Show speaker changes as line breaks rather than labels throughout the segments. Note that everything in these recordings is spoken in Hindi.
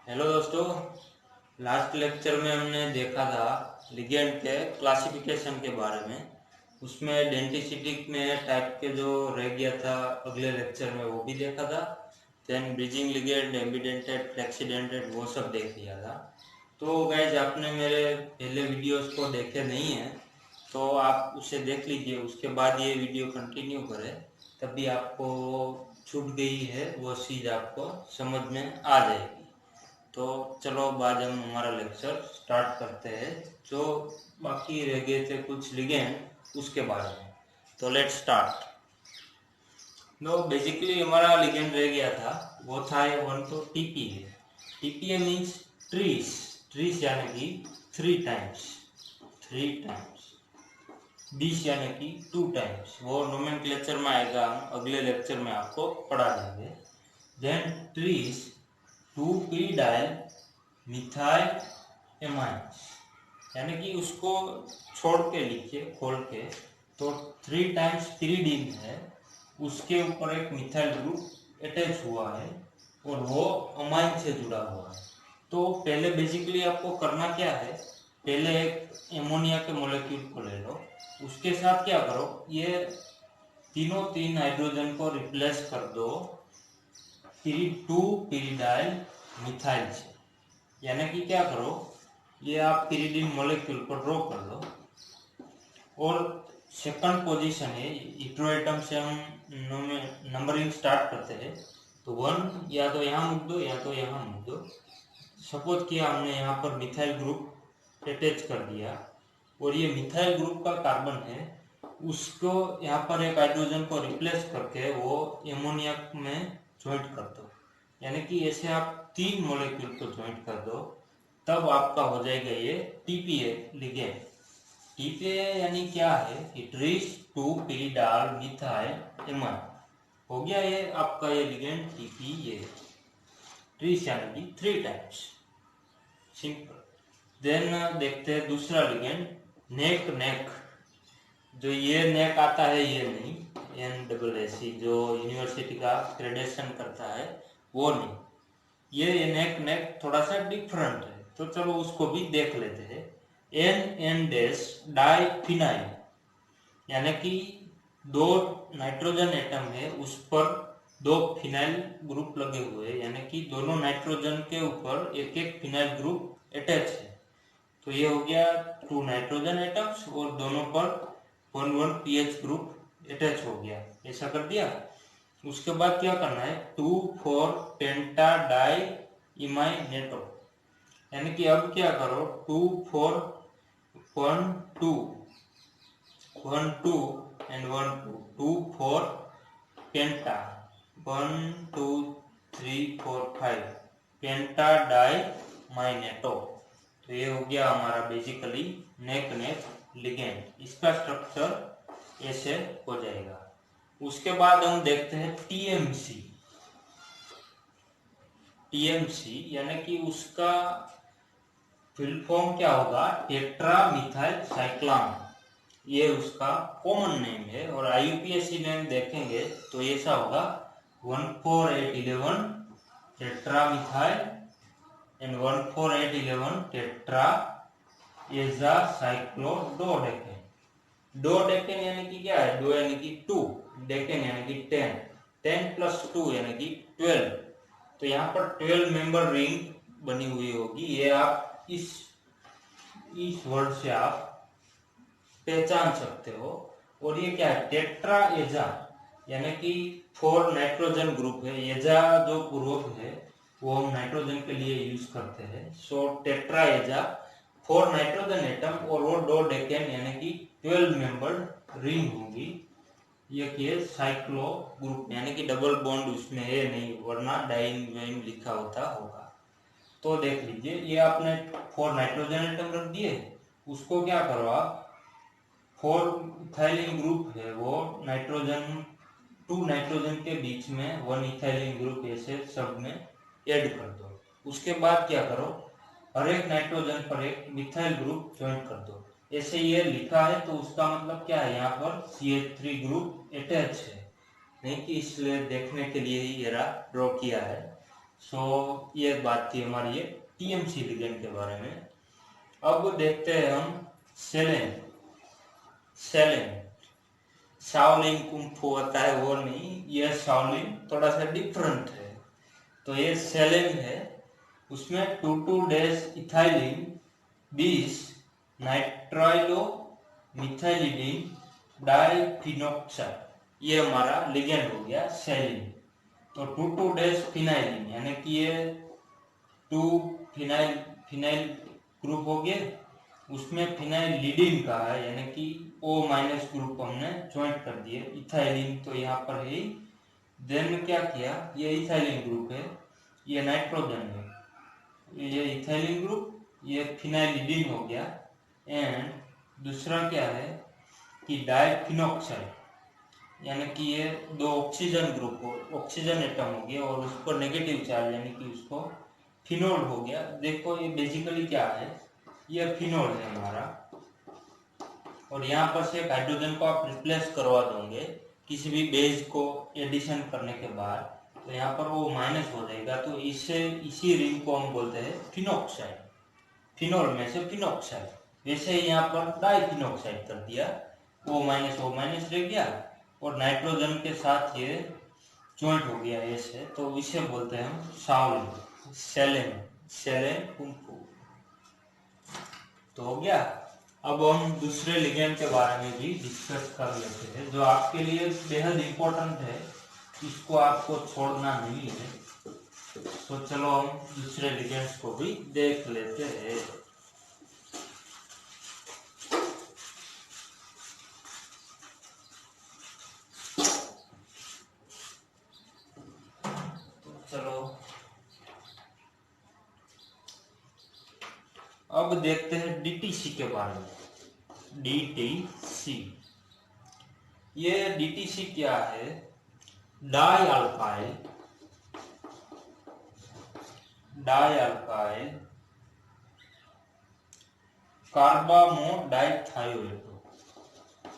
हेलो दोस्तों, लास्ट लेक्चर में हमने देखा था लिगेंड के क्लासिफिकेशन के बारे में। उसमें डेंटिसिटी में टाइप के जो रह गया था अगले लेक्चर में वो भी देखा था। देन ब्रिजिंग लिगेंड, एम्बीडेंटेड, फ्लेक्सीडेंटेड वो सब देख लिया था। तो गाइज आपने मेरे पहले वीडियोस को देखे नहीं हैं तो आप उसे देख लीजिए, उसके बाद ये वीडियो कंटिन्यू करें, तभी आपको छूट गई है वो चीज़ आपको समझ में आ जाएगी। तो चलो बाद हम हमारा लेक्चर स्टार्ट करते हैं, जो बाकी रह गए थे कुछ लिगेंड उसके बारे में। तो लेट्स स्टार्ट। नो बेसिकली हमारा लिगेंड रह गया था, वो था वन तो TPA. TPA means trees, trees यानी कि थ्री टाइम्स। 20 यानी कि 2 टाइम्स। वो नोमेनक्लेचर में आएगा, हम अगले लेक्चर में आपको पढ़ा देंगे। Then trees 2-phenyl methyl amines, यानी कि उसको छोड़ के लिखिए खोल के, तो 3 टाइम्स पिरिडीन है, उसके ऊपर एक मिथाइल ग्रुप अटैच हुआ है और वो अमाइन से जुड़ा हुआ है। तो पहले बेसिकली आपको करना क्या है, पहले एक एमोनिया के मोलेक्यूल को ले लो, उसके साथ क्या करो, ये तीनों तीन हाइड्रोजन को रिप्लेस कर दो 2-phenyl मिथाइल से। यानी कि क्या करो, ये आप पिरिडीन मोलेक्यूल को ड्रॉ कर लो और सेकंड पोजीशन है, इट्रो एटम से हम नंबरिंग स्टार्ट करते हैं, तो 1 या तो यहाँ मुक दो या तो यहाँ मुक दो। सपोज किया हमने यहाँ पर मिथाइल ग्रुप अटैच कर दिया और ये मिथाइल ग्रुप का कार्बन है, उसको यहाँ पर एक हाइड्रोजन को रिप्लेस करके वो एमोनिया में ज्वाइंट कर दो। यानी कि ऐसे आप 3 मॉलिक्यूल को ज्वाइंट कर दो, तब आपका हो जाएगा ये टीपीए लिगेंड। टीपीए यानी क्या है कि ट्रीस 2-phenyl मिथाइल एमाइन हो गया ये आपका ये लिगेंड टीपीए। ट्रीस यानी कि 3 टाइम्स, सिंपल। देन देखते हैं दूसरा लिगेंड, नेक। जो ये नेक आता है ये नहीं, NAAC जो यूनिवर्सिटी का क्रेडेशन करता है वो नहीं, ये नेक थोड़ा सा डिफरेंट है, तो चलो उसको भी देख लेते हैं। NN- डाइफिनाइल, यानी कि 2 नाइट्रोजन एटम है, उस पर 2 फिनाइल ग्रुप लगे हुए हैं, यानी कि दोनों नाइट्रोजन के ऊपर एक एक फिनाइल ग्रुप अटैच है। तो ये हो गया 2 नाइट्रोजन एटम्स और दोनों पर 1 पीएच ग्रुप अटैच हो गया, ऐसा कर दिया। उसके बाद क्या करना है, 2,4 पेंटा डाई इमाइनेटो, यानी कि अब क्या करो, 2,4 1 2 1 2 एंड 1 2 2,4 पेंटा 1 2 3 4 5 पेंटा डाई माइनेटो। तो ये हो गया हमारा बेसिकली नेक लिगेंड। इसका स्ट्रक्चर ऐसे हो जाएगा। उसके बाद हम देखते हैं टीएमसी। यानी कि उसका फुल फॉर्म क्या होगा, टेट्रा मिथाइल साइक्लाम, ये उसका कॉमन नेम है। और IUPAC नेम देखेंगे तो ऐसा होगा 1,4,8,11 टेट्रा मिथाइल एंड 1,4,8,11 टेट्रा एजा साइक्लोडोडेकेन। डोडेकेन यानी कि क्या है, दो यानी कि 2, डेकेन यानी कि 10, 10 + 2 यानी कि 12। तो यहाँ पर 12 मेंबर रिंग बनी हुई होगी, ये आप इस वर्ड से आप पहचान सकते हो। और ये क्या है, टेट्रा एजा, यानी कि 4 नाइट्रोजन ग्रुप है। एजा जो ग्रुप है वो हम नाइट्रोजन के लिए यूज करते हैं। सो टेट्रा एजा 4 नाइट्रोजन एटम और वो डोडेकेन यानी कि 12 मेंबर्ड रिंग होगी। ये साइक्लो ग्रुप यानी कि डबल बॉन्ड उसमें है नहीं, वरना डाइन वाइन लिखा होता होगा। तो देख लीजिए, ये आपने 4 नाइट्रोजन एटम रख दिए, उसको क्या करो आप, 4 इथाइलिन ग्रुप है वो नाइट्रोजन 2 नाइट्रोजन के बीच में 1 इथाइलिन ग्रुप ऐसे सब में ऐड कर दो। उसके बाद क्या करो, हर एक नाइट्रोजन पर एक मिथाइल ग्रुप ज्वाइन कर दो। ऐसे ये लिखा है तो उसका मतलब क्या है, यहाँ पर CH3 ग्रुप अटैच है, नहीं कि इसलिए देखने के लिए ही ये ड्रॉ किया है। सो ये बात थी हमारी ये टीएमसी लिगेंड के बारे में। अब देखते हैं हम सेलेन। सेलेन शाओलिन कुंफू होता है वो नहीं, ये शाओलिन थोड़ा सा डिफरेंट है। तो ये सेलेन है, उसमें 2,2 इथाइलिन 20 नाइट्राइलो मिथाइलिन डाइफिनोक्साइड, ये हमारा लिगेंड हो गया सेलिन। तो 2,2 फिनाइलिन यानी कि ये 2 फिनाइल फिनाइल ग्रुप हो गया, उसमें फिनाइलिडिन का है यानी कि O- ग्रुप हमने ज्वाइंट कर दिए। इथाइलिन तो यहाँ पर है, देन क्या किया, ये इथाइलिन ग्रुप है, ये नाइट्रोजन है, ये इथाइलिन ग्रुप, ये फिनाइलिडिन हो गया। एंड दूसरा क्या है कि डाइफिनोक्साइड यानी कि ये 2 ऑक्सीजन ग्रुप हो, ऑक्सीजन एटम हो गया और उस पर नेगेटिव चार्ज यानी कि उसको फिनोल हो गया। देखो ये बेसिकली क्या है, ये फिनोल है हमारा, और यहाँ पर से हाइड्रोजन को आप रिप्लेस करवा दोगे किसी भी बेस को एडिशन करने के बाद, तो यहाँ पर वो माइनस हो जाएगा। तो इसी रिंग को हम बोलते हैं फिनोक्साइड, फिनोल में से फिनोक्साइड। वैसे ही यहाँ पर डाइफिनोक्साइड कर दिया, O- रह गया और नाइट्रोजन के साथ ये ज्वाइंट हो गया ऐसे, तो इसे बोलते हैं हम शाओलिन, सेलेन, सेलेन कुंफू। तो हो गया। अब हम दूसरे लिगेंड के बारे में भी डिस्कस कर लेते हैं जो आपके लिए बेहद इंपॉर्टेंट है, इसको आपको छोड़ना नहीं है। तो चलो हम दूसरे लिगेंड्स को भी देख लेते हैं। चलो अब देखते हैं डीटीसी के बारे में। डीटीसी, ये डीटीसी क्या है, डाई अल्काइल कार्बामो डाइथायोएटो,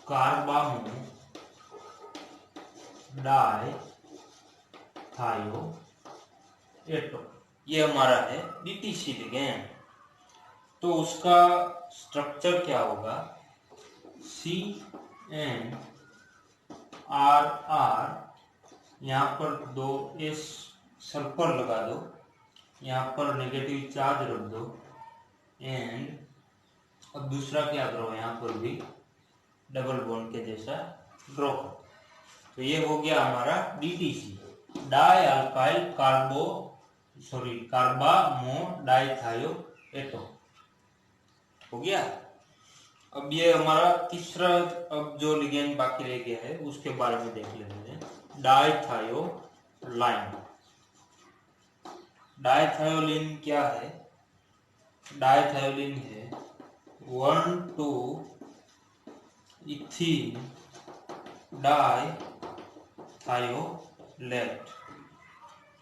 कार्बामो डाइथायोएटो, ये हमारा है डीटीसी लिगेंड। तो उसका स्ट्रक्चर क्या होगा, CN RR, यहाँ पर 2S सल्फर लगा दो, यहाँ पर नेगेटिव चार्ज रख दो, एंड अब दूसरा क्या करो, यहाँ पर भी डबल बॉन्ड के जैसा ड्रॉ करो। तो ये हो गया हमारा डीटीसी, डाई अल्काइल कार्बामो डाइथायोएटो हो गया। अब ये हमारा तीसरा, अब जो लिगेंड बाकी रह गया है उसके बारे में देख लेते हैं। डाइथायोलाइन, डाइथायोलिन क्या है, डाइथायोलिन है 1,2-इथीन डाइथायोलेट।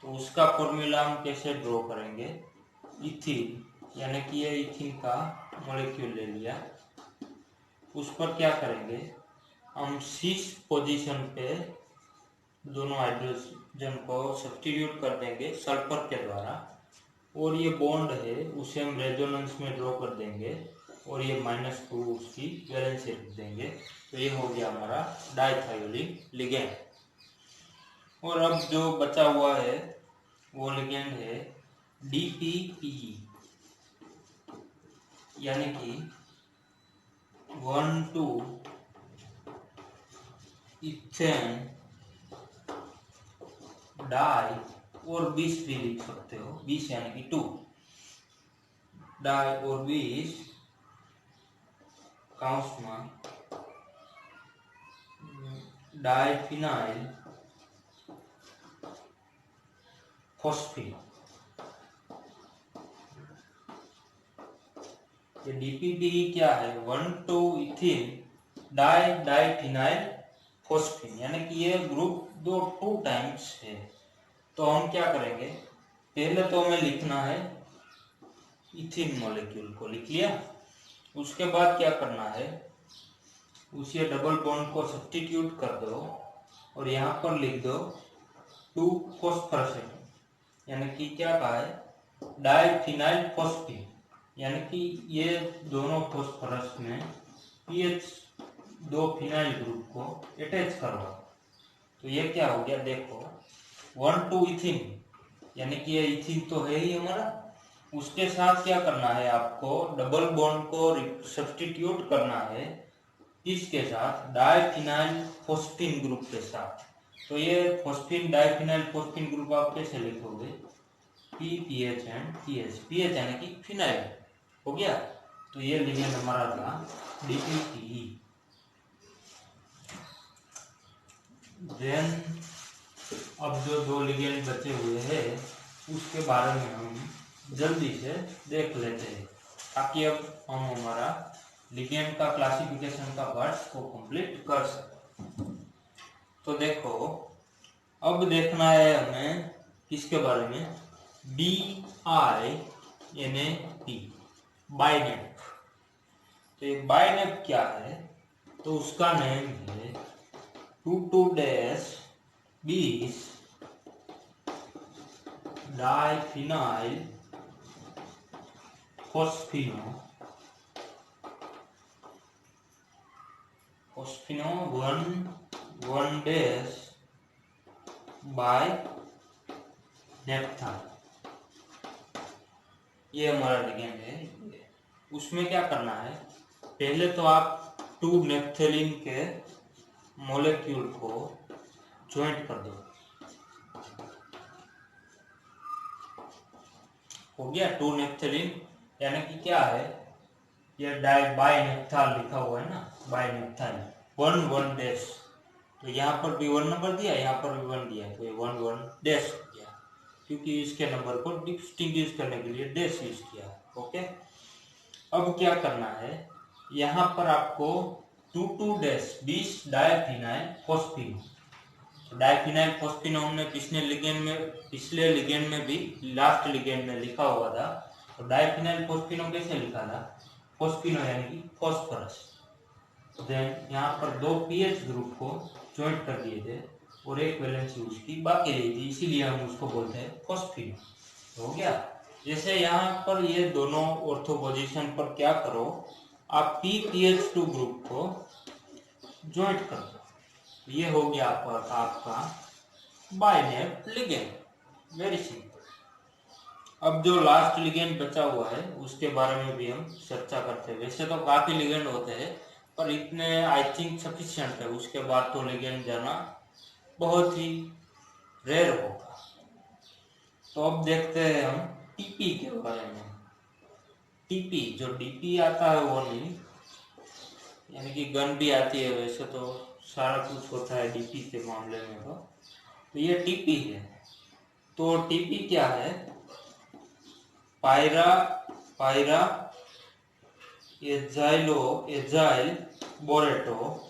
तो उसका फॉर्मूला हम कैसे ड्रॉ करेंगे, इथीन यानी कि ये इथीन का मॉलिक्यूल ले लिया, उस पर क्या करेंगे हम 6 पोजीशन पे दोनों हाइड्रोजन को सब्स्टिट्यूट कर देंगे सल्फर के द्वारा, और ये बॉन्ड है उसे हम रेजोनेंस में ड्रॉ कर देंगे और ये -2 उसकी वैलेंसी रख देंगे। तो ये हो गया हमारा डाइथायोलिन लिगेंड। और अब जो बचा हुआ है वो लिगेंड है DPPE, यानी कि 1,2-इथेन डाई, और 20 भी लिख सकते हो, 20 यानी कि 2 डाई और 20 काउंसमा डाइफिनाइल फॉस्फेट। ये डीपीपी क्या है, 1,2-इथीन डाइफिनाइल फॉस्फेट, यानी कि ये ग्रुप 2 टाइम्स है। तो हम क्या करेंगे, पहले तो हमें लिखना है इथीन मॉलिक्यूल को लिख लिया, उसके बाद क्या करना है, उसे डबल बॉन्ड को सब्स्टिट्यूट कर दो और यहाँ पर लिख दो 2 फॉस्फरस एटम, यानी कि क्या कहा है, डाइफिनाइल फॉस्फेट, यानी कि ये दोनों फॉस्फोरस में पीएच 2 फिनाइल ग्रुप को अटैच करवा। तो ये क्या हो गया, देखो 1,2 इथिन, यानी कि ये इथिन तो है ही हमारा, उसके साथ क्या करना है आपको, डबल बॉन्ड को सब्स्टिट्यूट करना है इसके साथ डाइफिनाइल फोस्फीन ग्रुप के साथ। तो ये फोस्फीन डाइफिनाइल फोस्फीन ग्रुप आप कैसे लिखोगे, PPH एंड PH, PH यानी कि फिनाइल हो गया। तो ये लिगेंड हमारा था DPTE। देन अब जो 2 लिगेंड बचे हुए हैं उसके बारे में हम जल्दी से देख लेते हैं, ताकि अब हम हमारा लिगेंड का क्लासिफिकेशन का पार्ट को कंप्लीट कर सकें। तो देखो अब देखना है हमें किसके बारे में, BINAP, बाइनेप। तो ये बाइनेप क्या है, तो उसका नेम है 2,2-20 डाइफिनाइल फोस्फिनो 1,1- बाय नेप्थाल। ये हमारा लिगेंड है। उसमें क्या करना है, पहले तो आप 2 नेप्थेलिन के मॉलिक्यूल को ज्वाइंट कर दो, हो गया 2 नेप्थेलिन, यानी कि क्या है, ये बाय नेप्थाल लिखा हुआ है ना, बाय नेप्थाल 1,1-, तो यहाँ पर भी 1 नंबर दिया, यहाँ पर भी 1 दिया, तो ये 1,1- हो गया, क्योंकि इसके नंबर को डिस्टिंग्विश करने के लिए डैश यूज किया। ओके, अब क्या करना है, यहाँ पर आपको 2,2-20 डाइफिनाइल फोस्फिनो, डाइफिनाइल फोस्फिनो हमने पिछले लिगेंड में भी लास्ट लिगेंड में लिखा हुआ था। तो डाइफिनाइल फोस्फिनो कैसे लिखा था, फोस्फिनो यानी कि फॉस्फोरस। देन यहाँ पर 2 पीएच ग्रुप को ज्वाइंट कर दिए थे और एक वैलेंसी उसकी बाकी रही थी, इसीलिए हम उसको बोलते हैं फोस्फिनो। हो गया, जैसे यहाँ पर ये दोनों ऑर्थो पोजीशन पर क्या करो, आप PPH2 ग्रुप को ज्वाइंट कर दो, ये हो गया आपका बाइनेप लिगेंड, वेरी सिंपल। अब जो लास्ट लिगेंड बचा हुआ है उसके बारे में भी हम चर्चा करते हैं। वैसे तो काफी लिगेंड होते हैं, पर इतने आई थिंक सफिशिएंट है, उसके बाद तो लिगेंड जाना बहुत ही रेयर होगा। तो अब देखते हैं हम टीपी के बारे में। टीपी जो डीपी आता है वो नहीं, यानी कि गन भी आती है, वैसे तो सारा कुछ होता है डीपी के मामले में। तो ये टीपी है। तो टीपी क्या है, पायरा एजाइल बोरेटो,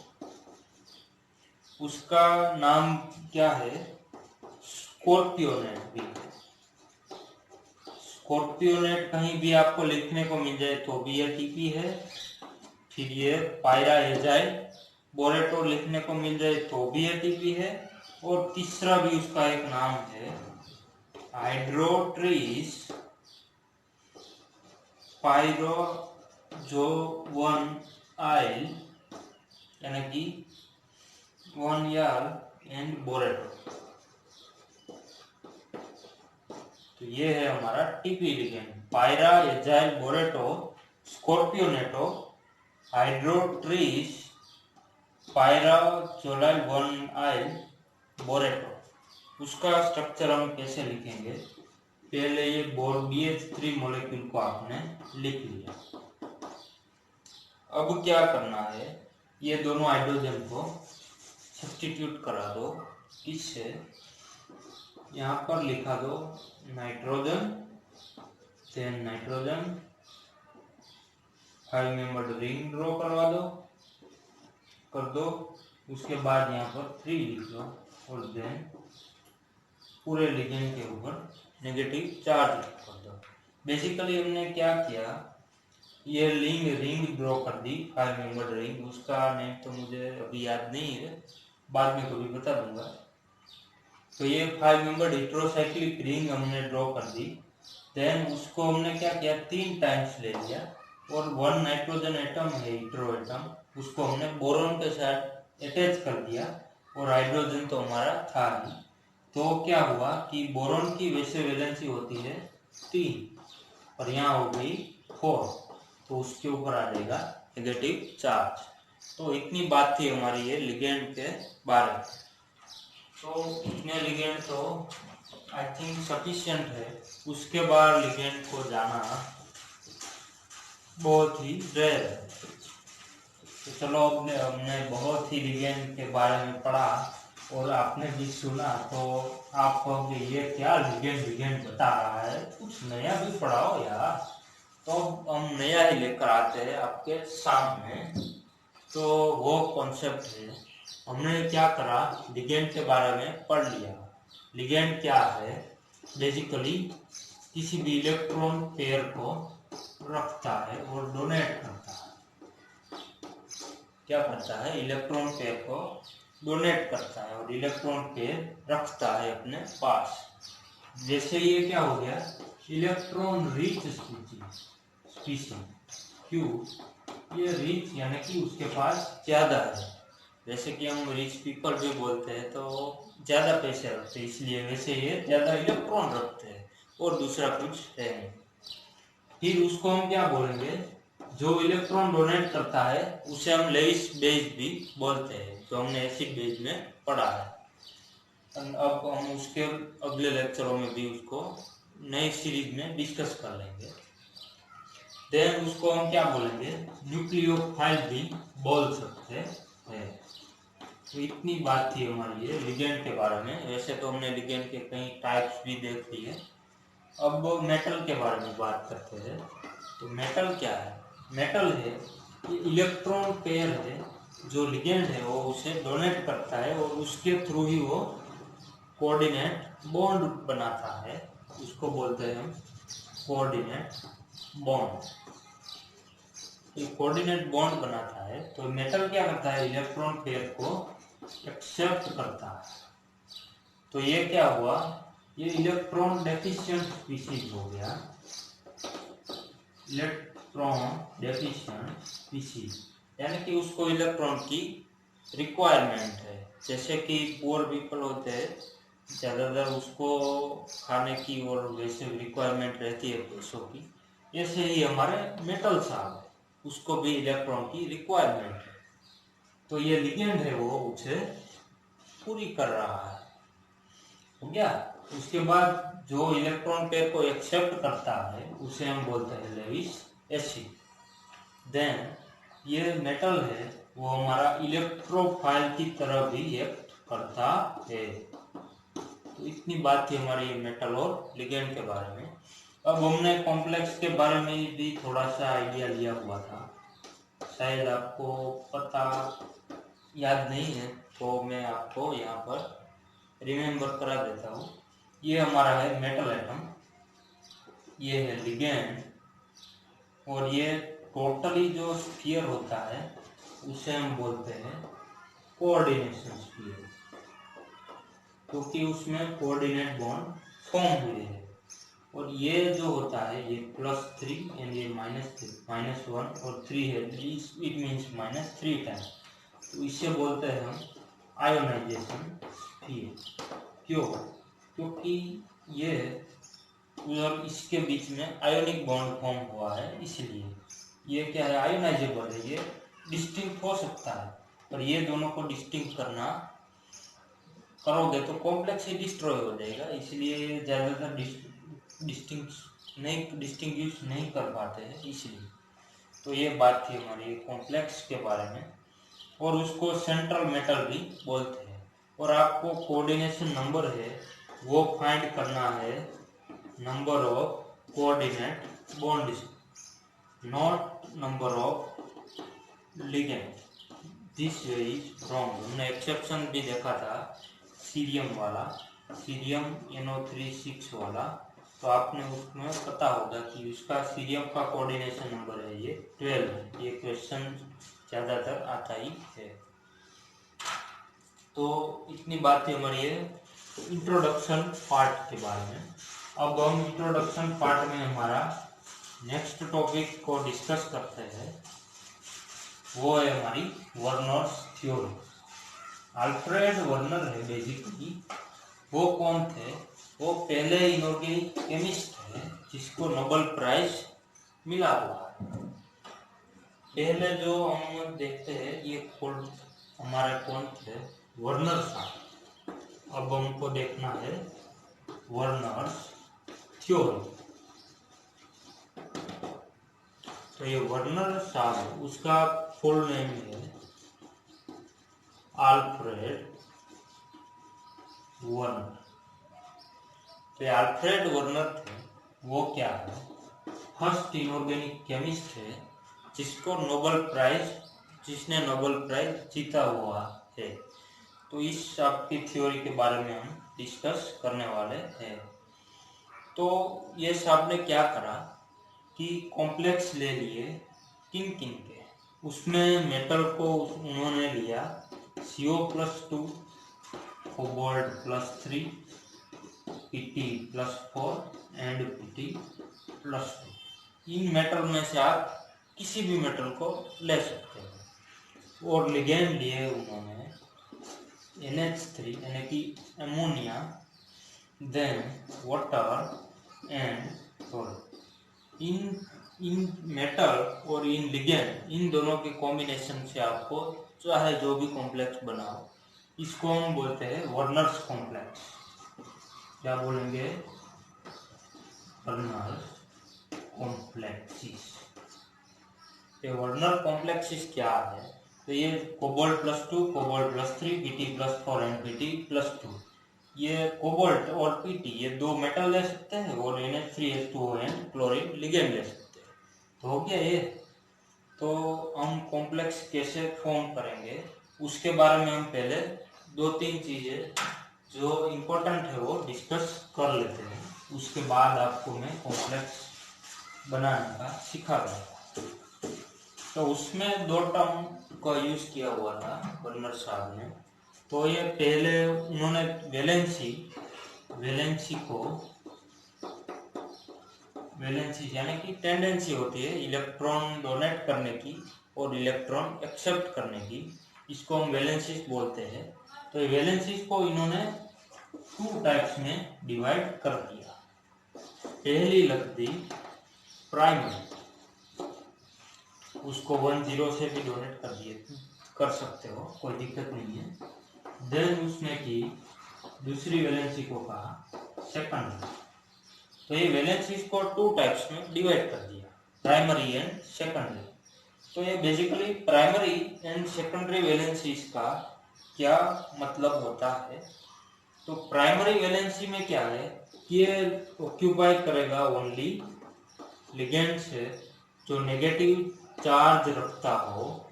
उसका नाम क्या है, स्कॉर्पियोनेट भी। स्कॉर्पियोनेट कहीं भी आपको लिखने को मिल जाए तो भी ये टीपी है, फिर ये पायरा एजाइल बोरेटो लिखने को मिल जाए तो भी ये टीपी है, और तीसरा भी उसका एक नाम है हाइड्रोट्रिस पायरोजोवनाइल, यानी कि 1 यार एंड बोरेटो। तो ये है हमारा टीपी लिगेंड, पायरा एजाइल बोरेटो स्कॉर्पियोनेटो हाइड्रोट्रिस पायराजोवनाइल बोरेटो। उसका स्ट्रक्चर हम कैसे लिखेंगे, पहले ये BH3 मॉलिक्यूल को आपने लिख लिया। अब क्या करना है, ये दोनों हाइड्रोजन को सब्स्टिट्यूट करा दो, किससे, यहाँ पर लिखा दो nitrogen, then nitrogen 5 membered ring draw करवा दो, कर दो, उसके बाद यहाँ पर 3 लिख दो, और देन पूरे लिगेंड के ऊपर नेगेटिव चार्ज कर दो। बेसिकली हमने क्या किया, ये रिंग ड्रॉ कर दी 5 मेंबर्ड रिंग, उसका नेम तो मुझे अभी याद नहीं है, बाद में कभी बता दूंगा। तो ये 5 मेंबर हेटेरोसाइक्लिक रिंग हमने ड्रॉ कर दी। देन उसको हमने क्या किया, 3 टाइम्स ले लिया और 1 नाइट्रोजन एटम है हेटेरो एटम, उसको हमने बोरॉन के साथ अटैच कर दिया और हाइड्रोजन तो हमारा था ही। तो क्या हुआ कि बोरॉन की वैसे वैलेंसी होती है 3 और यहाँ हो गई 4, तो उसके ऊपर आ जाएगा नेगेटिव चार्ज। तो इतनी बात थी हमारी ये लिगेंड के बारे में। तो इतने लिगेंड तो आई थिंक सफिशिएंट है। उसके बाद लिगेंड को जाना बहुत ही रेयर है। तो चलो हमने बहुत ही लिगेंड के बारे में पढ़ा और आपने भी सुना, तो आप कहोगे ये क्या लिगेंड लिगेंड बता रहा है, कुछ नया भी पढ़ाओ यार। तो हम नया ही लेकर आते हैं आपके सामने। तो वो कॉन्सेप्ट है, हमने क्या करा, लिगेंड के बारे में पढ़ लिया। लिगेंड क्या है, बेसिकली किसी भी इलेक्ट्रॉन पेयर को रखता है और डोनेट करता है। क्या करता है, इलेक्ट्रॉन पेयर को डोनेट करता है और इलेक्ट्रॉन पेयर रखता है अपने पास। जैसे ये क्या हो गया, इलेक्ट्रॉन रिच स्पीशीज। क्यों, ये रिच यानी कि उसके पास ज्यादा है। जैसे कि हम रिच पीपल भी बोलते हैं तो ज्यादा पैसे रखते हैं, इसलिए वैसे ये ज्यादा इलेक्ट्रॉन रखते हैं और दूसरा कुछ है नहीं। फिर उसको हम क्या बोलेंगे, जो इलेक्ट्रॉन डोनेट करता है उसे हम लेविस बेस भी बोलते हैं, जो हमने एसिड बेस में पढ़ा है। अब हम उसके अगले लेक्चरों में भी उसको नई सीरीज में डिस्कस कर लेंगे। देन उसको हम क्या बोलेंगे, न्यूक्लियोफाइल भी बोल सकते हैं। तो इतनी बात थी हमारी ये लिगेंड के बारे में। वैसे तो हमने लिगेंड के कई टाइप्स भी देख लिए। अब मेटल के बारे में बात करते हैं। तो मेटल क्या है, मेटल है ये इलेक्ट्रॉन पेयर है, जो लिगेंड है वो उसे डोनेट करता है और उसके थ्रू ही वो कोऑर्डिनेट बॉन्ड बनाता है, उसको बोलते हैं हम कोऑर्डिनेट बॉन्ड। ये कोऑर्डिनेट बॉन्ड बनाता है। तो मेटल क्या करता है, इलेक्ट्रॉन पेयर को एक्सेप्ट करता है। तो ये क्या हुआ, ये इलेक्ट्रॉन डेफिशिएंट स्पीशीज हो गया, इलेक्ट्रॉन डेफिशिएंट स्पीशीज, यानी कि उसको इलेक्ट्रॉन की रिक्वायरमेंट है। जैसे कि पुअर पीपल होते हैं, ज़्यादातर उसको खाने की और वैसे रिक्वायरमेंट रहती है पैसों की, ऐसे ही हमारे मेटल साहब है, उसको भी इलेक्ट्रॉन की रिक्वायरमेंट है। तो ये लिगेंड है वो उसे पूरी कर रहा है, हो गया। उसके बाद जो इलेक्ट्रॉन पेयर को एक्सेप्ट करता है उसे हम बोलते हैं लेविस एसिड। देन ये मेटल है वो हमारा इलेक्ट्रोफाइल की तरह भी एक्ट करता है। तो इतनी बात थी हमारी मेटल और लिगेंड के बारे में। अब हमने कॉम्प्लेक्स के बारे में भी थोड़ा सा आइडिया लिया हुआ था, शायद आपको पता याद नहीं है, तो मैं आपको यहाँ पर रिमेम्बर करा देता हूँ। ये हमारा है मेटल एटम, ये है लिगेंड, और ये टोटली जो स्फीयर होता है उसे हम बोलते हैं कोऑर्डिनेशन स्फीयर, क्योंकि उसमें कोऑर्डिनेट बॉन्ड फॉर्म हुए हैं। और ये जो होता है ये +3 एंड ये -1 और 3 है, इट मीन्स -3 टाइम। तो इसे बोलते हैं हम आयोनाइजेशन स्फीयर। क्यों, क्योंकि ये और इसके बीच में आयोनिक बॉन्ड फॉर्म हुआ है, इसलिए ये क्या है, आयोनाइजेबल है, ये डिस्टिंक्ट हो सकता है। पर ये दोनों को डिस्टिंक्ट करना करोगे तो कॉम्प्लेक्स ही डिस्ट्रॉय हो जाएगा, इसलिए ज़्यादातर डिस्टिंग्विश नहीं कर पाते हैं, इसलिए। तो ये बात थी हमारी कॉम्प्लेक्स के बारे में। और उसको सेंट्रल मेटल भी बोलते हैं। और आपको कोऑर्डिनेशन नंबर है वो फाइंड करना है, number of coordinate bonds, not number of ligand. This way is wrong. हमने एक्सेप्शन भी देखा था सीरियम वाला, सीरियम NO36 वाला, तो आपने उसमें पता होगा कि उसका सीरियम का कोऑर्डिनेशन नंबर है ये 12 है। ये क्वेश्चन ज़्यादातर आता ही है। तो इतनी बात थी हमारी ये इंट्रोडक्शन पार्ट के बारे में। अब हम इंट्रोडक्शन पार्ट में हमारा नेक्स्ट टॉपिक को डिस्कस करते हैं, वो है हमारी वर्नर्स थ्योरी। अल्फ्रेड वर्नर है बेसिकली, वो कौन थे? वो पहले इनऑर्गेनिक केमिस्ट है जिसको नोबेल प्राइज मिला हुआ है। पहले जो हम देखते हैं ये हमारे कौन थे? वर्नर साहब। अब हमको देखना है वर्नर्स थ्योरी। तो ये वर्नर साहब, उसका फुल नेम है अल्फ्रेड वर्नर। तो अल्फ्रेड वर्नर थे, वो क्या है? फर्स्ट इनऑर्गेनिक केमिस्ट है जिसने नोबेल प्राइज जीता हुआ है। तो इस आपकी थ्योरी के बारे में हम डिस्कस करने वाले हैं। तो ये साहब ने क्या करा कि कॉम्प्लेक्स ले लिए किन किन के, उसमें मेटल को उन्होंने लिया CO+2, कोबाल्ट+3, Pt+4 and Pt+2। In metal में से आप किसी भी मेटल को ले सकते हो। और लिगेंड लिए उन्होंने NH3 यानी कि ammonia, then water and salt. इन मेटल और इन लिगेंड, इन दोनों के कॉम्बिनेशन से आपको चाहे जो भी कॉम्प्लेक्स बनाओ, इसको हम बोलते हैं वर्नर्स कॉम्प्लेक्स। क्या बोलेंगे? Werner's complexes. ये वर्नर कॉम्प्लेक्सिस क्या है? तो ये कोबाल्ट+2, कोबाल्ट+3, Pt+4 एंड Pt+2। ये कोबाल्ट और Pt ये दो मेटल ले सकते हैं और NH3H2O एंड क्लोरीन लिगेंड ले सकते हैं। तो हो गया ये। तो हम कॉम्प्लेक्स कैसे फॉर्म करेंगे उसके बारे में हम पहले 2-3 चीजें जो इम्पोर्टेंट है वो डिस्कस कर लेते हैं। उसके बाद आपको मैं कॉम्प्लेक्स बनाने का सिखा दूंगा। तो उसमें 2 टर्म का यूज किया हुआ था वर्नर साहब ने। तो ये पहले उन्होंने वैलेंसी यानी कि टेंडेंसी होती है इलेक्ट्रॉन डोनेट करने की और इलेक्ट्रॉन एक्सेप्ट करने की, इसको हम वैलेंसीज बोलते हैं। तो वैलेंसीज को इन्होंने 2 टाइप्स में डिवाइड कर दिया। पहली लगती प्राइमरी, उसको 1-0 से भी डोनेट कर सकते हो, कोई दिक्कत नहीं है। देन उसने की दूसरी वैलेंसी को कहा सेकेंडरी। तो ये वैलेंसीज को 2 टाइप्स में डिवाइड कर दिया, प्राइमरी एंड सेकेंडरी। तो ये basically primary and secondary valencies का क्या मतलब होता है? तो प्राइमरी वैलेंसी में क्या है कि ये ऑक्यूपाई करेगा ओनली लिगेंड से जो नेगेटिव चार्ज रखता हो,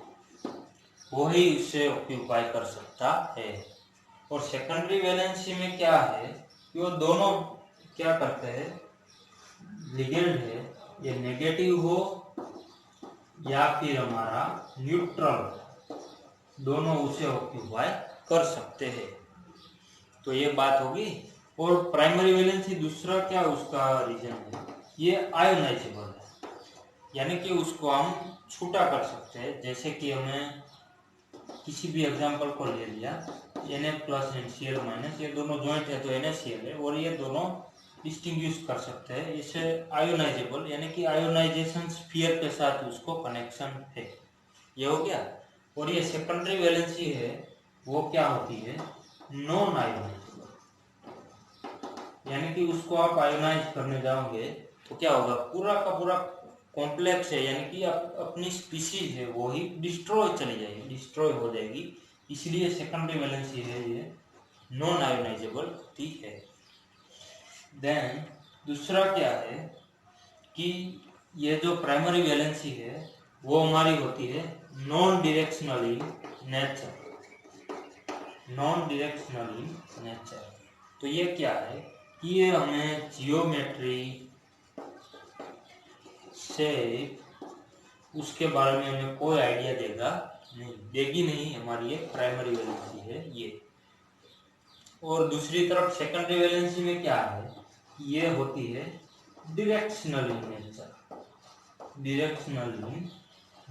वही उसे ऑक्यूपाई कर सकता है। और सेकेंडरी वैलेंसी में क्या है कि वो दोनों क्या करते हैं, लिगेंड है ये नेगेटिव हो या फिर हमारा न्यूट्रल, दोनों उसे ऑक्यूपाई कर सकते हैं। तो ये बात होगी। और प्राइमरी वैलेंसी दूसरा क्या उसका रीजन है, ये आयोनाइजेबल है, यानी कि उसको हम छूटा कर सकते हैं। जैसे कि हमें किसी भी एग्जांपल को ले लिया, Na+ एंड Cl-, ये दोनों ज्वाइंट है तो NaCl है, और ये दोनों डिस्टिंग्विश कर सकते हैं। इसे आयोनाइजेबल यानी कि आयोनाइजेशन स्फीयर के साथ उसको कनेक्शन है, ये हो गया। और ये सेकेंडरी वैलेंसी है, वो क्या होती है? नॉन आयोनाइजेबल, यानी कि उसको आप आयोनाइज करने जाओगे तो क्या होगा, पूरा का पूरा कॉम्प्लेक्स है यानी कि अपनी स्पीशीज है वो ही डिस्ट्रॉय हो जाएगी। इसलिए सेकेंडरी वैलेंसी है ये नॉन आयोनाइजेबल होती है। देन दूसरा क्या है कि ये जो प्राइमरी वैलेंसी है वो हमारी होती है नॉन डायरेक्शनल इन नेचर। तो ये क्या है कि ये हमें जियोमेट्री से उसके बारे में हमें कोई आइडिया देगी नहीं, हमारी ये प्राइमरी वैलेंसी है ये। और दूसरी तरफ सेकेंडरी वैलेंसी में क्या है, ये होती है directional in nature. Directional in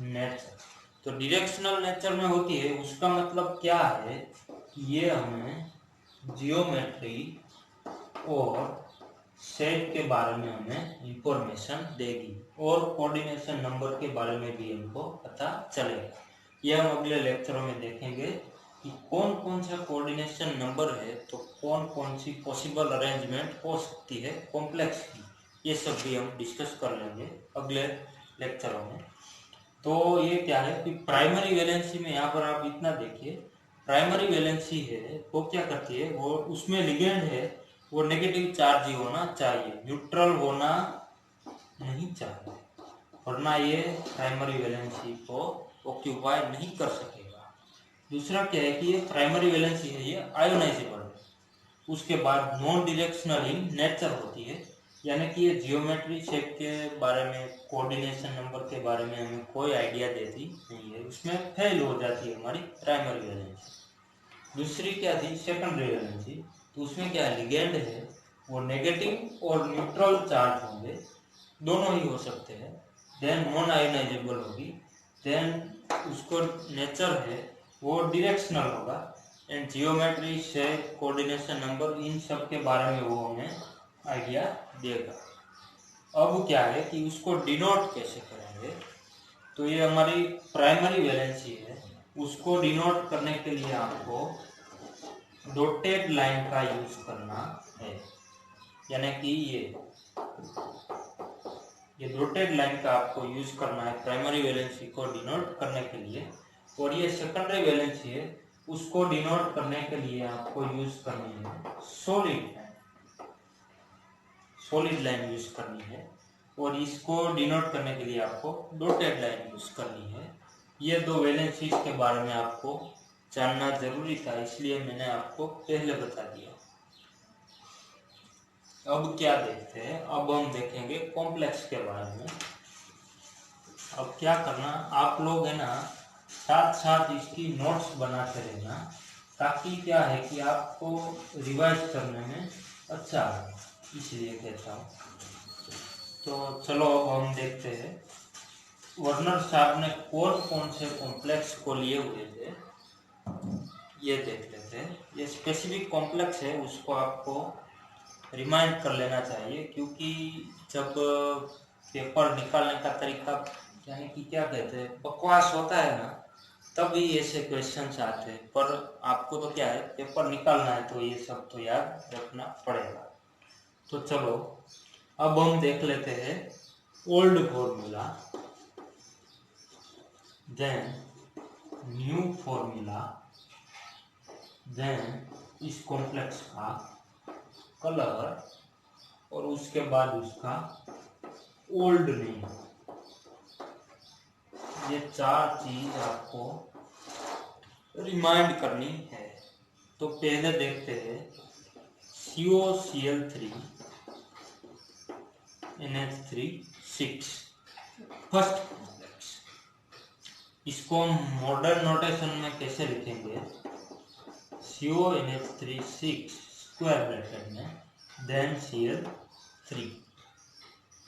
nature, तो डायरेक्शनल नेचर में होती है, उसका मतलब क्या है कि ये हमें जियोमेट्री और शेप के बारे में हमें इंफॉर्मेशन देगी और कोऑर्डिनेशन नंबर के बारे में भी हमको पता चलेगा। यह हम अगले लेक्चरों में देखेंगे कि कौन कौन सा कोऑर्डिनेशन नंबर है, तो कौन कौन सी पॉसिबल अरेंजमेंट हो सकती है कॉम्प्लेक्स की, ये सब भी हम डिस्कस कर लेंगे अगले लेक्चरों में। तो ये क्या है कि प्राइमरी वैलेंसी में यहाँ पर आप इतना देखिए, प्राइमरी वैलेंसी है वो क्या करती है, वो उसमें लिगेंड है वो नेगेटिव चार्ज ही होना चाहिए, न्यूट्रल होना नहीं चाहिए, वरना ये प्राइमरी वैलेंसी को ऑक्यूपाई नहीं कर सकेगा। दूसरा क्या है कि ये प्राइमरी वैलेंसी है ये आयोनाइजेबल है। उसके बाद नॉन डायरेक्शनल इन नेचर होती है, यानी कि ये जियोमेट्री शेप के बारे में, कोऑर्डिनेशन नंबर के बारे में हमें कोई आइडिया देती नहीं है, उसमें फेल हो जाती है हमारी प्राइमरी वैलेंसी। दूसरी क्या थी, सेकेंडरी वैलेंसी, तो उसमें क्या लिगेंड है वो नेगेटिव और न्यूट्रल चार्ज होंगे, दोनों ही हो सकते हैं। देन नॉन आयोनाइजेबल होगी, देन उसको नेचर है वो डायरेक्शनल होगा, and geometry shape coordination number in सब के बारे में वो हमें आइडिया देगा। अब क्या है कि उसको डिनोट कैसे करेंगे, तो ये हमारी प्राइमरी वैलेंसी है, उसको डिनोट करने के लिए आपको डॉटेड लाइन का यूज करना है, यानी कि ये डॉटेड लाइन का आपको यूज करना है प्राइमरी वैलेंसी को डिनोट करने के लिए। और ये सेकेंडरी वैलेंसी है, उसको डिनोट करने के लिए आपको यूज करनी है सॉलिड लाइन यूज करनी है, और इसको डिनोट करने के लिए आपको डॉटेड लाइन यूज करनी है। ये दो वैलेंसीज के बारे में आपको जानना जरूरी था, इसलिए मैंने आपको पहले बता दिया। अब क्या देखते हैं, अब हम देखेंगे कॉम्प्लेक्स के बारे में। अब क्या करना, आप लोग है ना साथ साथ इसकी नोट्स बनाते रहना, ताकि क्या है कि आपको रिवाइज करने में अच्छा हो, इसलिए कहता हूँ। तो चलो अब हम देखते हैं वर्नर साहब ने कौन कौन से कॉम्प्लेक्स को लिए हुए थे, ये देख लेते हैं। ये स्पेसिफिक कॉम्प्लेक्स है, उसको आपको रिमाइंड कर लेना चाहिए, क्योंकि जब पेपर निकालने का तरीका यानी कि क्या कहते हैं बकवास होता है ना, तभी ऐसे क्वेश्चंस आते हैं। पर आपको तो क्या है पेपर निकालना है, तो ये सब तो याद रखना पड़ेगा। तो चलो अब हम देख लेते हैं old formula, then new formula, then इस कॉम्प्लेक्स का कलर, और उसके बाद उसका ओल्ड नेम। ये चार चीज आपको रिमाइंड करनी है। तो पहले देखते हैं COCl3 NH3 6 फर्स्ट कॉम्प्लेक्स। इसको हम मॉडर्न नोटेशन में कैसे लिखेंगे, CONH3 6 स्क्वायर ब्रैकेट में देन Cl3।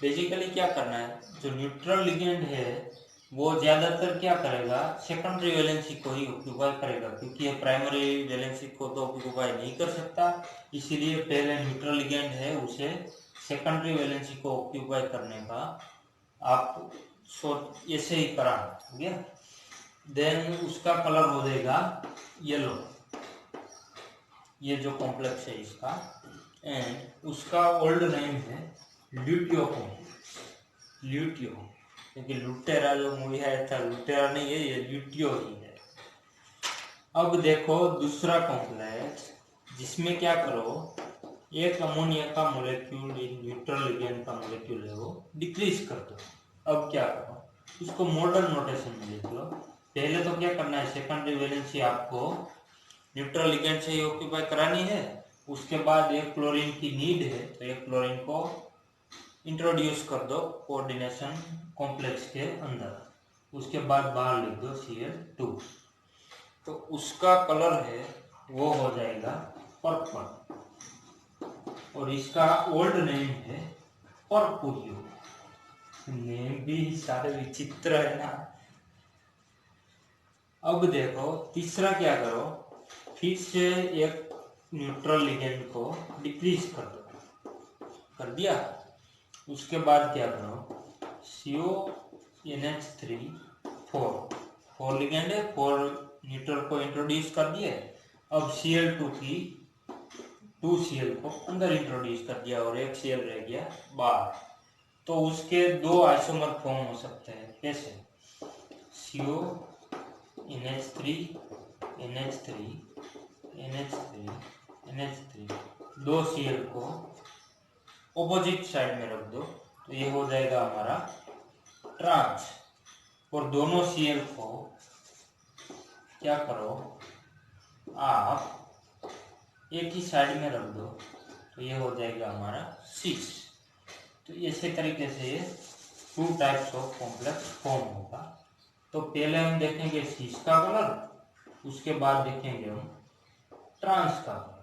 बेसिकली क्या करना है, जो न्यूट्रल लिगेंड है वो ज्यादातर क्या करेगा, सेकेंडरी वैलेंसी को ही ऑक्यूपाई करेगा, क्योंकि ये प्राइमरी वैलेंसी को तो ऑक्यूपाई नहीं कर सकता, इसीलिए पहले न्यूट्रल लिगेंड है उसे सेकेंडरी वैलेंसी को ऑक्यूपाई करने का आप सोच ऐसे ही करा हो गया। देन उसका कलर हो जाएगा येलो, ये जो कॉम्प्लेक्स है इसका, एंड उसका ओल्ड नेम है ल्यूटियो कॉम्प्लेक्स। ल्यूटियो, क्योंकि लुटेरा जो मूवी है था, लुटेरा नहीं है, ये ल्यूटियो ही है। अब देखो दूसरा कॉम्प्लेक्स, जिसमें क्या करो, एक अमोनिया का मोलेक्यूल न्यूट्रल लिगेंड का मोलेक्यूल है वो डिक्रीज कर दो। अब क्या करो, उसको मॉडर्न नोटेशन में लिख लो। पहले तो क्या करना है, सेकेंडरी वैलेंसी आपको न्यूट्रल लिगेंड से ही ऑक्यूपाई करानी है, उसके बाद एक क्लोरीन की नीड है, तो एक क्लोरीन को इंट्रोड्यूस कर दो कोऑर्डिनेशन कॉम्प्लेक्स के अंदर, उसके बाद बाहर लिख दो Cl2, तो उसका कलर है वो हो जाएगा पर्पल, और इसका ओल्ड नेम है पर्पुरियो। नेम भी सारे विचित्र है ना। अब देखो तीसरा क्या करो, फिर से एक न्यूट्रल लिगेंड को डिक्रीज कर दो, कर दिया। उसके बाद क्या करो, CONH3 4 लिगेंड है, 4 न्यूट्रल को इंट्रोड्यूस कर दिए। अब Cl2 की 2 Cl को अंदर इंट्रोड्यूस कर दिया और एक Cl रह गया बाहर। तो उसके दो आइसोमर फॉर्म हो सकते हैं। कैसे, CONH3 NH3 NH3 NH3, 2 Cl को ऑपोजिट साइड में रख दो, तो ये हो जाएगा हमारा ट्रांस। और दोनों Cl को क्या करो, आप एक ही साइड में रख दो, तो ये हो जाएगा हमारा सिस। तो इसी तरीके से ये 2 टाइप्स ऑफ कॉम्प्लेक्स फॉर्म होगा। तो पहले हम देखेंगे सिस का कलर, उसके बाद देखेंगे हम ट्रांस का कलर।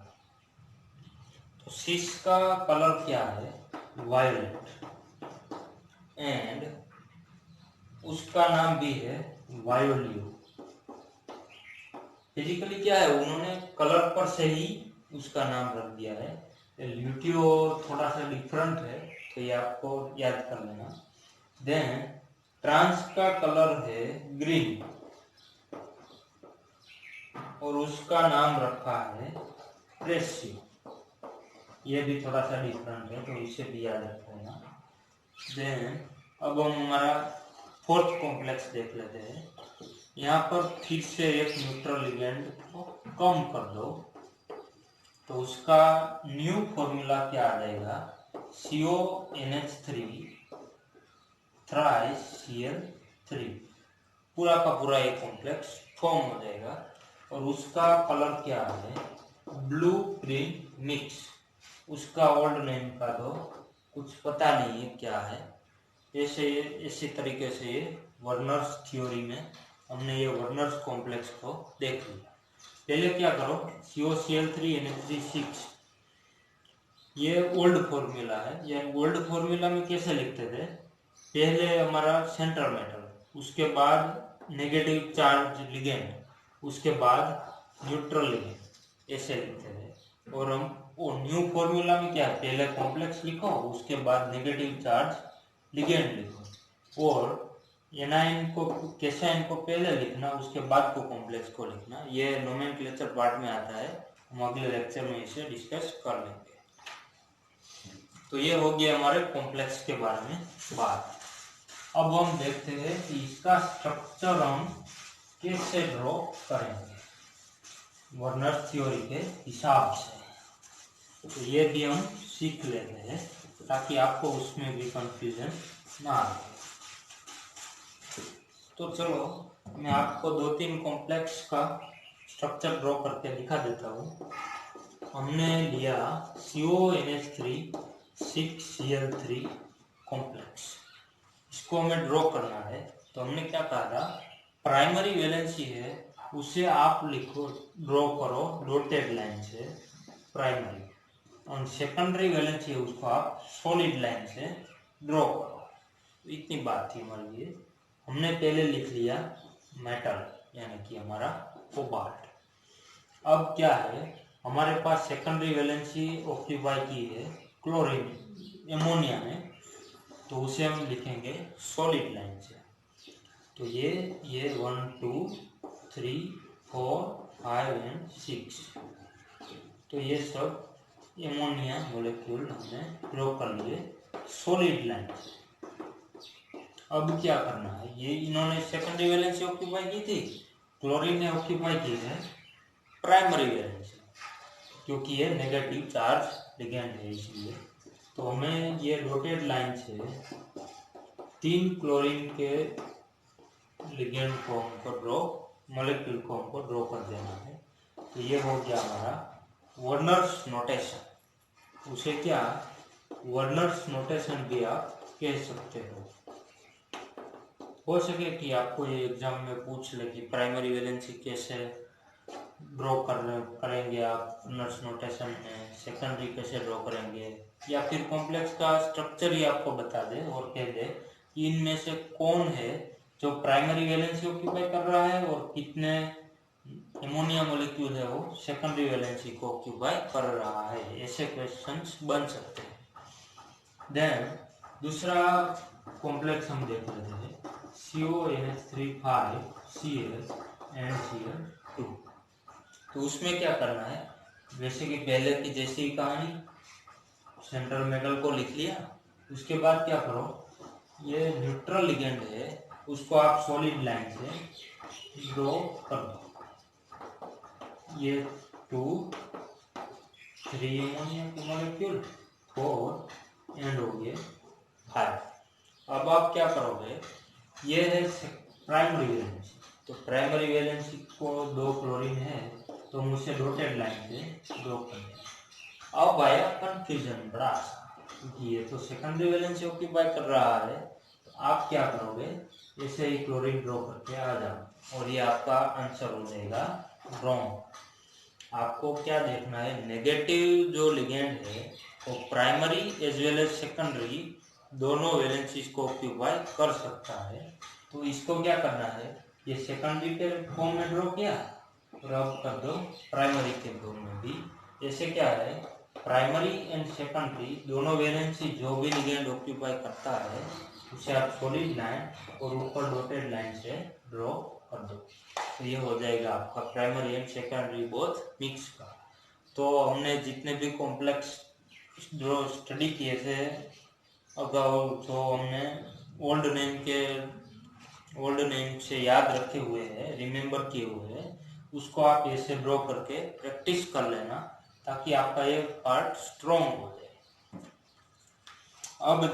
तो सिस का कलर क्या है, वायलेट, एंड उसका नाम भी है वायोलियो। फिजिकली क्या है, उन्होंने कलर पर से ही उसका नाम रख दिया है। ल्यूटियो थोड़ा सा डिफरेंट है, तो ये आपको याद कर लेना। देन ट्रांस का कलर है ग्रीन, और उसका नाम रखा है प्रेसियो। ये भी थोड़ा सा डिफरेंट है, तो इसे भी याद रख लेना। देन अब हम हमारा फोर्थ कॉम्प्लेक्स देख लेते हैं। यहाँ पर फिर से एक न्यूट्रल लिगेंड को कम कर दो, तो उसका न्यू फॉर्मूला क्या आ जाएगा, CONH3 थ्राइस Cl3। पूरा का पूरा एक कॉम्प्लेक्स फॉर्म हो जाएगा। और उसका कलर क्या है, ब्लू ग्रीन मिक्स। उसका ओल्ड नेम का तो कुछ पता नहीं है क्या है। ऐसे इसी तरीके से ये वर्नर्स थ्योरी में हमने ये वर्नर्स कॉम्प्लेक्स को देख लिया। पहले क्या करो, COCl3NH3 ये ओल्ड फॉर्मूला है। ये ओल्ड फॉर्मूला में कैसे लिखते थे, पहले हमारा सेंट्रल मेटल, उसके बाद नेगेटिव चार्ज लिगेंड, उसके बाद न्यूट्रल लिगेंड, ऐसे लिखते थे। और हम वो न्यू फॉर्मूला में क्या है, पहले कॉम्प्लेक्स लिखो, उसके बाद नेगेटिव चार्ज लिगेंड लिखो, और एनाइन को कैसाइन को पहले लिखना, उसके बाद को कॉम्प्लेक्स को लिखना। ये नोमेनक्लेचर पार्ट में आता है, हम अगले लेक्चर में इसे डिस्कस कर लेंगे। तो ये हो गया हमारे कॉम्प्लेक्स के बारे में बात। अब हम देखते हैं कि इसका स्ट्रक्चर हम कैसे ड्रॉ करेंगे वर्नर थ्योरी के हिसाब से। तो ये भी हम सीख लेते हैं, ताकि आपको उसमें भी कंफ्यूजन ना आए। तो चलो मैं आपको 2-3 कॉम्प्लेक्स का स्ट्रक्चर ड्रॉ करके दिखा देता हूँ। हमने लिया CONH3 6Cl3 कॉम्प्लेक्स, इसको हमें ड्रॉ करना है। तो हमने क्या कहा था, प्राइमरी वैलेंसी है उसे आप लिखो, ड्रॉ करो डॉटेड लाइन से प्राइमरी, और सेकेंडरी वैलेंसी है उसको आप सॉलिड लाइन से ड्रॉ करो। तो इतनी बात थी हमारे लिए। हमने पहले लिख लिया मेटल, यानी कि हमारा कोबाल्ट। अब क्या है, हमारे पास सेकेंडरी वैलेंसी ऑक्यूपाई की है क्लोरीन एमोनिया में, तो उसे हम लिखेंगे सॉलिड लाइन से। तो ये 1 2 3 4 5 एंड 6, तो ये सब एमोनिया मोलेक्यूल हमने ड्रॉ कर लिए सॉलिड लाइन से। अब क्या करना है, ये इन्होंने सेकेंडरी वैलेंसी ऑक्यूपाई की थी, क्लोरीन ने ऑक्यूपाई की है प्राइमरी वैलेंसी, क्योंकि ये नेगेटिव चार्ज लिगेंड है इसलिए। तो हमें ये डॉटेड लाइन से 3 क्लोरीन के लिगेंड को हमको ड्रॉ, मॉलिक्यूल को हमको ड्रॉ कर देना है। तो ये हो गया हमारा वर्नर्स नोटेशन। उसे क्या वर्नर्स नोटेशन भी आप कह सकते हो सके कि आपको ये एग्जाम में पूछ ले कि प्राइमरी वैलेंसी कैसे ड्रॉ करेंगे आप नर्स नोटेशन में, सेकेंडरी कैसे ड्रॉ करेंगे, या फिर कॉम्प्लेक्स का स्ट्रक्चर ही आपको बता दे और कह दे कि इनमें से कौन है जो प्राइमरी वैलेंसी ऑक्यूपाई कर रहा है और कितने एमोनिया मॉलिक्यूल है वो सेकेंडरी वैलेंसी को ऑक्यूपाई कर रहा है। ऐसे क्वेश्चंस बन सकते हैं। देन दूसरा कॉम्प्लेक्स हम देख लेते हैं, CONH3 5Cl and Cl2। तो उसमें क्या करना है, जैसे कि पहले की जैसी ही कहानी, सेंट्रल मेटल को लिख लिया, उसके बाद क्या करो, ये न्यूट्रल लिगेंड है उसको आप सॉलिड लाइन से ड्रॉ कर दो। ये 2 3 एमोनिया के मॉलिक्यूल 4 एंड हो गए 5। अब आप क्या करोगे, ये है प्राइमरी वैलेंसी, तो प्राइमरी वैलेंसी को 2 क्लोरीन है तो मुझसे डॉटेड लाइन से ड्रॉ कर दें। अब आया कंफ्यूजन बड़ा सा, क्योंकि ये तो सेकेंडरी वैलेंसी ऑक्यूपाई कर रहा है। तो आप क्या करोगे, ऐसे ही क्लोरीन ड्रॉ करके आ जाओ और ये आपका आंसर हो जाएगा रॉन्ग। आपको क्या देखना है, नेगेटिव जो लिगेंड है वो primary as well as secondary दोनों वैलेंसीज को ऑक्यूपाई कर सकता है। तो इसको क्या करना है, ये सेकेंडरी के फॉर्म में ड्रॉ किया और अब कर दो प्राइमरी के फॉर्म में भी। जैसे क्या है, प्राइमरी एंड सेकेंडरी दोनों वैलेंसी जो भी लिगेंड ऑक्यूपाई करता है उसे आप सॉलिड लाइन और ऊपर डॉटेड लाइन से ड्रॉ कर दो। तो ये हो जाएगा आपका primary and secondary both mix का। तो हमने जितने भी कॉम्प्लेक्स जो स्टडी किए थे अगाउ, जो हमने ओल्ड नेम से याद रखे हुए हैं, रिमेम्बर किए हुए हैं, उसको आप ऐसे ड्रॉ करके प्रैक्टिस कर लेना ताकि आपका ये पार्ट स्ट्रॉन्ग हो जाए। अब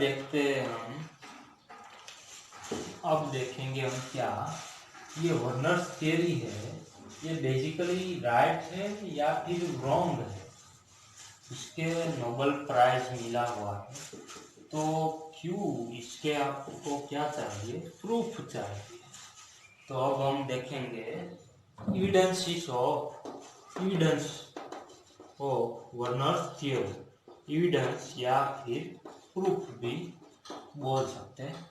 देखेंगे हम क्या ये वर्नर्स थियरी है, ये बेसिकली राइट है या फिर रॉन्ग है। इसके नोबेल प्राइज मिला हुआ है, तो क्यों इसके आपको क्या चाहिए, प्रूफ चाहिए। तो अब हम देखेंगे evidence of Werner's theory, evidence या फिर प्रूफ भी बोल सकते हैं।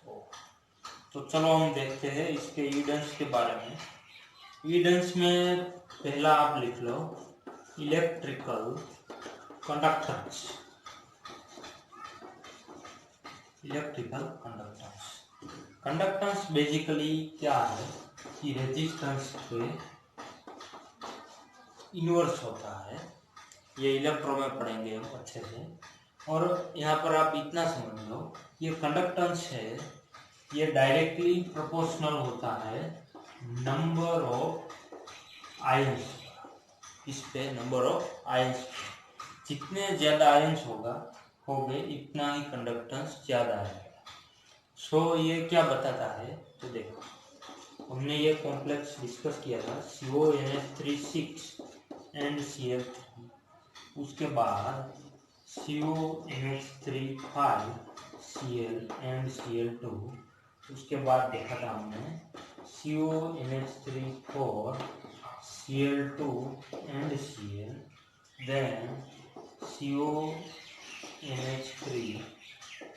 तो चलो हम देखते हैं इसके एविडेंस के बारे में। एविडेंस में पहला आप लिख लो इलेक्ट्रिकल कंडक्टेंस। कंडक्टेंस बेसिकली क्या है कि रेजिस्टेंस पे इन्वर्स होता है। ये इलेक्ट्रो में पढ़ेंगे हम अच्छे से। और यहाँ पर आप इतना समझ लो, ये कंडक्टेंस है, ये डायरेक्टली प्रोपोर्शनल होता है नंबर ऑफ आयंस। इस पे नंबर ऑफ आयंस, जितने ज्यादा आयंस होंगे इतना ही कंडक्टेंस ज्यादा है। सो ये क्या बताता है, तो देखो हमने ये कॉम्प्लेक्स डिस्कस किया था CONH3 एंड Cl3, उसके बाद CONH3 5Cl एंड Cl2, उसके बाद देखा था हमने CONH3 4Cl2 and Cl, then CONH3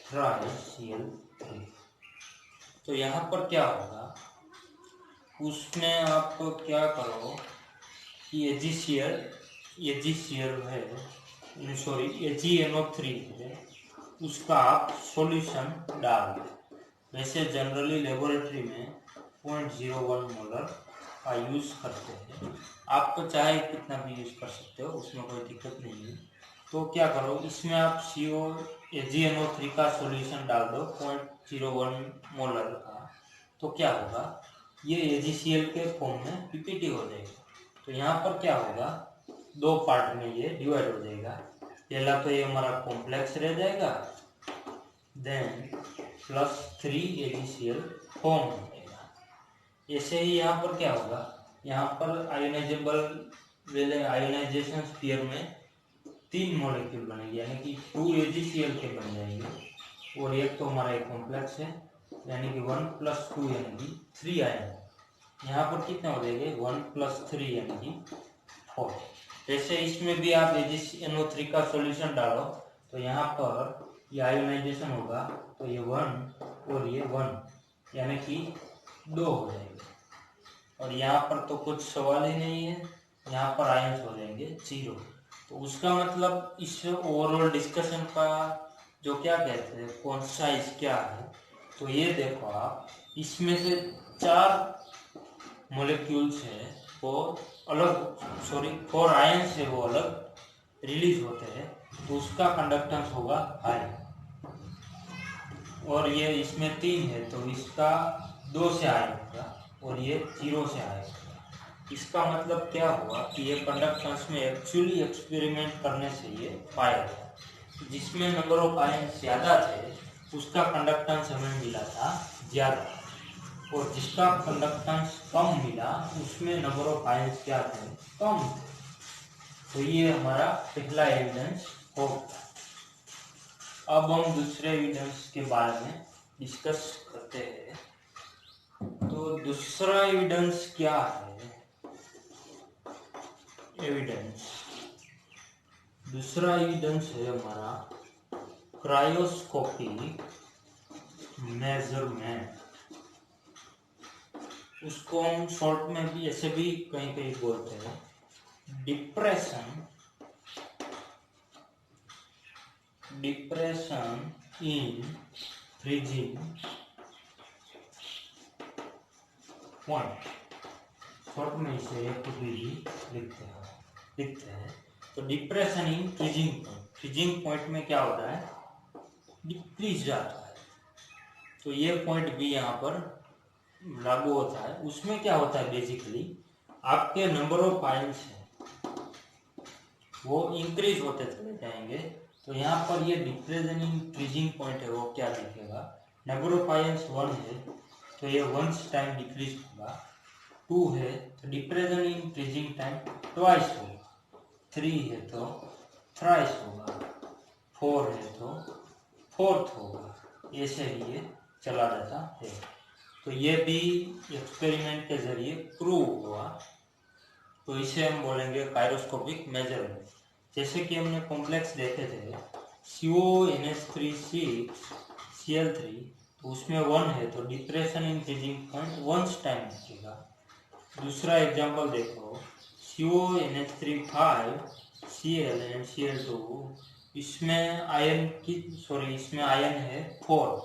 3Cl3। तो यहाँ पर क्या होगा, उसमें आप क्या करो कि AgCl है, सॉरी AgNO3 है, उसका आप सॉल्यूशन डाल दो। वैसे जनरली लेबोरेटरी में 0.01 मोलर का यूज़ करते हैं, आप तो चाहे कितना भी यूज़ कर सकते हो, उसमें कोई दिक्कत नहीं है। तो क्या करो, इसमें आप AgNO3 का सॉल्यूशन डाल दो 0.01 मोलर का। तो क्या होगा, ये AgCl के फॉर्म में PPT हो जाएगा। तो यहाँ पर क्या होगा, 2 पार्ट में ये डिवाइड हो जाएगा। पहला तो ये हमारा कॉम्प्लेक्स रह जाएगा, देन +3 AgCl फॉर्म हो जाएगा। ऐसे ही यहाँ पर क्या होगा, यहाँ पर आयोनाइजेशन स्फीयर में 3 मॉलिक्यूल बनेंगे, यानी कि 2 AgCl के बन जाएंगे। और एक तो हमारा एक कॉम्प्लेक्स है, यानी कि 1 + 2 यानी कि 3 आयन। यहाँ पर कितने हो जाएंगे 1 + 3 यानी कि 4। जैसे इसमें भी आप NO3 का सॉल्यूशन डालो तो यहाँ पर ये आयोनाइजेशन होगा, तो ये 1 और ये 1 यानी कि 2 हो जाएंगे। और यहाँ पर तो कुछ सवाल ही नहीं है, यहाँ पर आयंस हो जाएंगे 0। तो उसका मतलब इस ओवरऑल डिस्कशन का जो क्या कहते हैं कॉन्साइज क्या है, तो ये देखो आप, इसमें से 4 मॉलिक्यूल्स है वो अलग, 4 आयंस है वो अलग रिलीज होते हैं, तो उसका कंडक्टेंस होगा हाई। और ये इसमें 3 है तो इसका 2 से हाई होगा और ये 0 से हाई होगा। इसका मतलब क्या हुआ कि ये कंडक्टेंस में एक्चुअली एक्सपेरिमेंट करने से ये पाया गया, जिसमें नंबर ऑफ आयंस ज़्यादा थे उसका कंडक्टेंस हमें मिला था ज़्यादा, और जिसका कंडक्टेंस कम मिला उसमें नंबर ऑफ आयंस क्या थे, कम थे। तो ये हमारा पहला एविडेंस हो गया। अब हम दूसरे एविडेंस के बारे में डिस्कस करते हैं। तो दूसरा एविडेंस क्या है? दूसरा एविडेंस है हमारा क्रायोस्कोपिक मेजरमेंट। उसको हम शॉर्ट में भी ऐसे भी कहीं कहीं बोलते हैं depression in freezing point, short में इसे लिखते हैं। तो डिप्रेशन इन फ्रीजिंग पॉइंट में क्या होता है, डिक्रीज जाता है। तो ये पॉइंट भी यहाँ पर लागू होता है। उसमें क्या होता है बेसिकली, आपके नंबर ऑफ आयंस है वो इंक्रीज होते चले जाएंगे। तो यहाँ पर ये डिप्रेशन इन फ्रीजिंग पॉइंट है वो क्या दिखेगा, नंबर ऑफ आयंस 1 है तो ये 1 टाइम डिक्रीज होगा, 2 है तो depression in freezing time twice होगा, 3 है तो थ्राइस होगा, 4 है तो फोर्थ होगा, ऐसे ही ये चला जाता है। तो ये भी एक्सपेरिमेंट के जरिए प्रूव हुआ, तो इसे हम बोलेंगे कायरोस्कोपिक मेजरमेंट। जैसे कि हमने कॉम्प्लेक्स देखे थे CONH3CCl3, तो उसमें 1 है तो depression in freezing point 1 time दिखेगा। दूसरा एग्जांपल देखो CONH3 5Cl एंड Cl2, इसमें आयन है 4,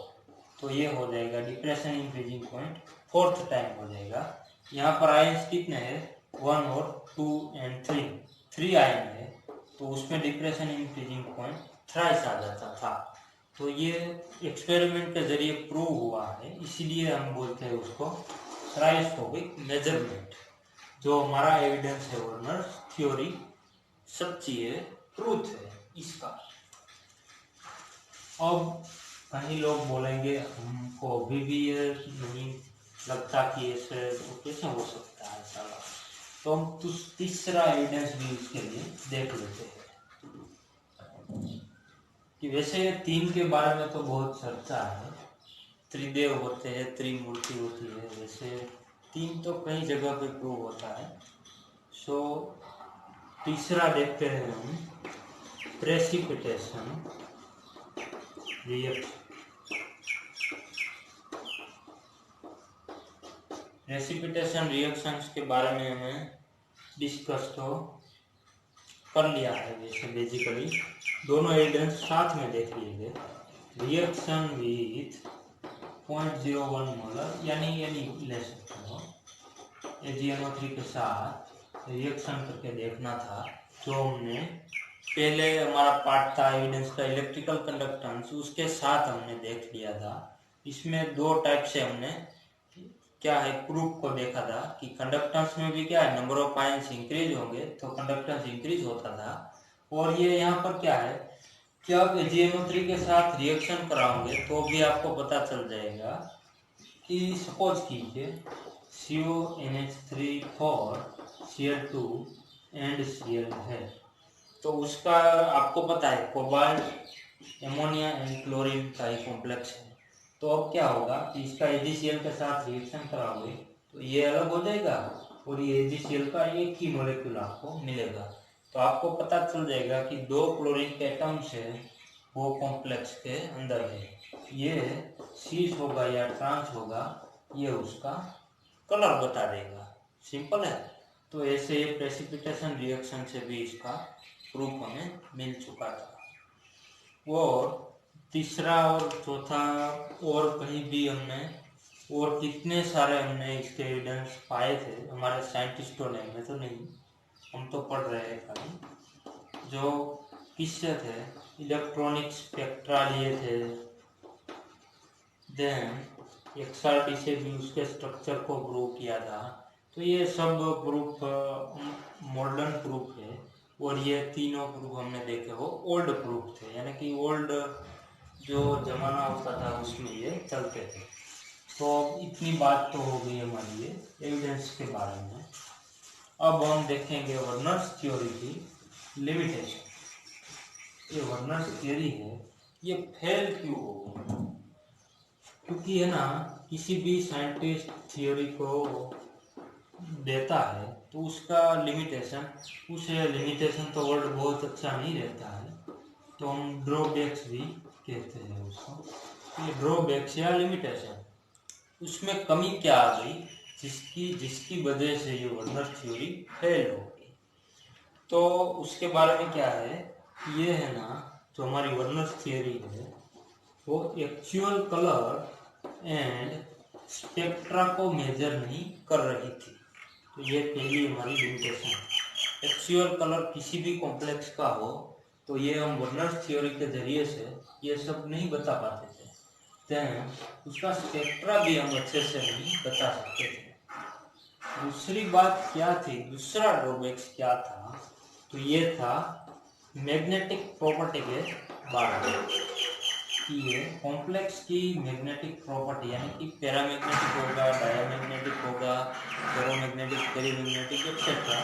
तो ये हो जाएगा depression in freezing point 4th time हो जाएगा। यहाँ पर आयंस कितने हैं 1 और 2 एंड 3 आयन है तो उसमें depression in freezing point thrice आ जाता था। तो ये एक्सपेरिमेंट के जरिए प्रूव हुआ है, इसीलिए हम बोलते हैं उसको क्रायोस्कोपिक मेजरमेंट। जो हमारा एविडेंस है वार्नर थ्योरी सच्ची है, ट्रूथ है इसका। अब कहीं लोग बोलेंगे हमको अभी भी ये नहीं लगता कि ऐसे तो कैसे हो सकता है साला, तो हम तीसरा एविडेंस भी उसके लिए देख लेते हैं। कि वैसे 3 के बारे में तो बहुत चर्चा है, त्रिदेव होते हैं, त्रिमूर्ति होती है, वैसे 3 तो कई जगह पे प्रूव होता है। सो तीसरा देखते हैं हम प्रेसिपिटेशन रिएक्शन। प्रेसिपिटेशन रिएक्शंस के बारे में हमें डिस्कस तो कर लिया है। वैसे बेसिकली दोनों एविडेंस साथ में देख लिए रिएक्शन विथ 0.01 मोलर यानी ले सकते हो AgNO3 के साथ रिएक्शन करके देखना था। जो हमने पहले हमारा पार्ट था एविडेंस का इलेक्ट्रिकल कंडक्टेंस, उसके साथ हमने देख लिया था। इसमें 2 टाइप से हमने क्या है प्रूफ को देखा था कि कंडक्टेंस में भी क्या है नंबर ऑफ आयंस इंक्रीज होंगे तो कंडक्टेंस इंक्रीज होता था। और ये यहाँ पर क्या है कि आप AgNO3 के साथ रिएक्शन कराओगे तो भी आपको पता चल जाएगा कि सपोज कीजिए CONH3 4Cl2 एंड Cl है, तो उसका आपको पता है कोबाल्ट एमोनिया एंड क्लोरीन का ही कॉम्प्लेक्स है। तो अब क्या होगा कि इसका AgCl के साथ रिएक्शन कराओगे तो ये अलग हो जाएगा और ये AgCl का एक ही मॉलिक्यूल आपको मिलेगा। तो आपको पता चल जाएगा कि 2 क्लोरीन के एटम्स है वो कॉम्प्लेक्स के अंदर है। ये सीस होगा या ट्रांस होगा, ये उसका कलर बता देगा। सिंपल है। तो ऐसे ये प्रेसिपिटेशन रिएक्शन से भी इसका प्रूफ हमें मिल चुका था। और तीसरा और चौथा और कहीं भी हमने और कितने सारे हमने इसके एविडेंस पाए थे हमारे साइंटिस्टों ने, मैं तो नहीं, हम तो पढ़ रहे हैं खाली। जो किससे थे, इलेक्ट्रॉनिक स्पेक्ट्रा लिए थे, देन XRD से भी उसके स्ट्रक्चर को प्रूव किया था। तो ये सब प्रूफ मॉडर्न प्रूफ है और ये तीनों प्रूफ हमने देखे वो ओल्ड प्रूफ थे, यानी कि ओल्ड जो जमाना होता था उसमें ये चलते थे। तो इतनी बात तो हो गई हमारी ये एविडेंस के बारे में। अब हम देखेंगे वर्नर्स थ्योरी की लिमिटेशन। ये वर्नर्स थ्योरी है, ये फेल क्यों हो गई? क्योंकि है ना, किसी भी साइंटिस्ट थ्योरी को देता है तो उसका लिमिटेशन, उस लिमिटेशन तो वर्ड बहुत अच्छा नहीं रहता है, तो हम ड्रॉबैक्स भी कहते हैं उसको। ये ड्रॉबैक्स या लिमिटेशन, उसमें कमी क्या आ गई जिसकी वजह से ये वर्नर थ्योरी फेल हो गई। तो उसके बारे में क्या है, ये है ना, जो हमारी वर्नर थ्योरी है वो एक्चुअल कलर एंड स्पेक्ट्रा को मेजर नहीं कर रही थी। तो ये पहली हमारी लिमिटेशन। एक्चुअल कलर किसी भी कॉम्प्लेक्स का हो तो ये हम वर्नर्स थ्योरी के जरिए से ये सब नहीं बता पाते थे। देन उसका स्पेक्ट्रा भी हम अच्छे से नहीं बता सकते थे। दूसरी बात क्या थी, दूसरा ड्रॉबैक्स क्या था, तो ये था मैग्नेटिक प्रॉपर्टी के बारे में कि ये कॉम्प्लेक्स की मैग्नेटिक प्रॉपर्टी, यानी कि पैरामैग्नेटिक होगा, डायमैग्नेटिक होगा, फेरोमैग्नेटिक, पेरीमैग्नेटिक एक्सेट्रा,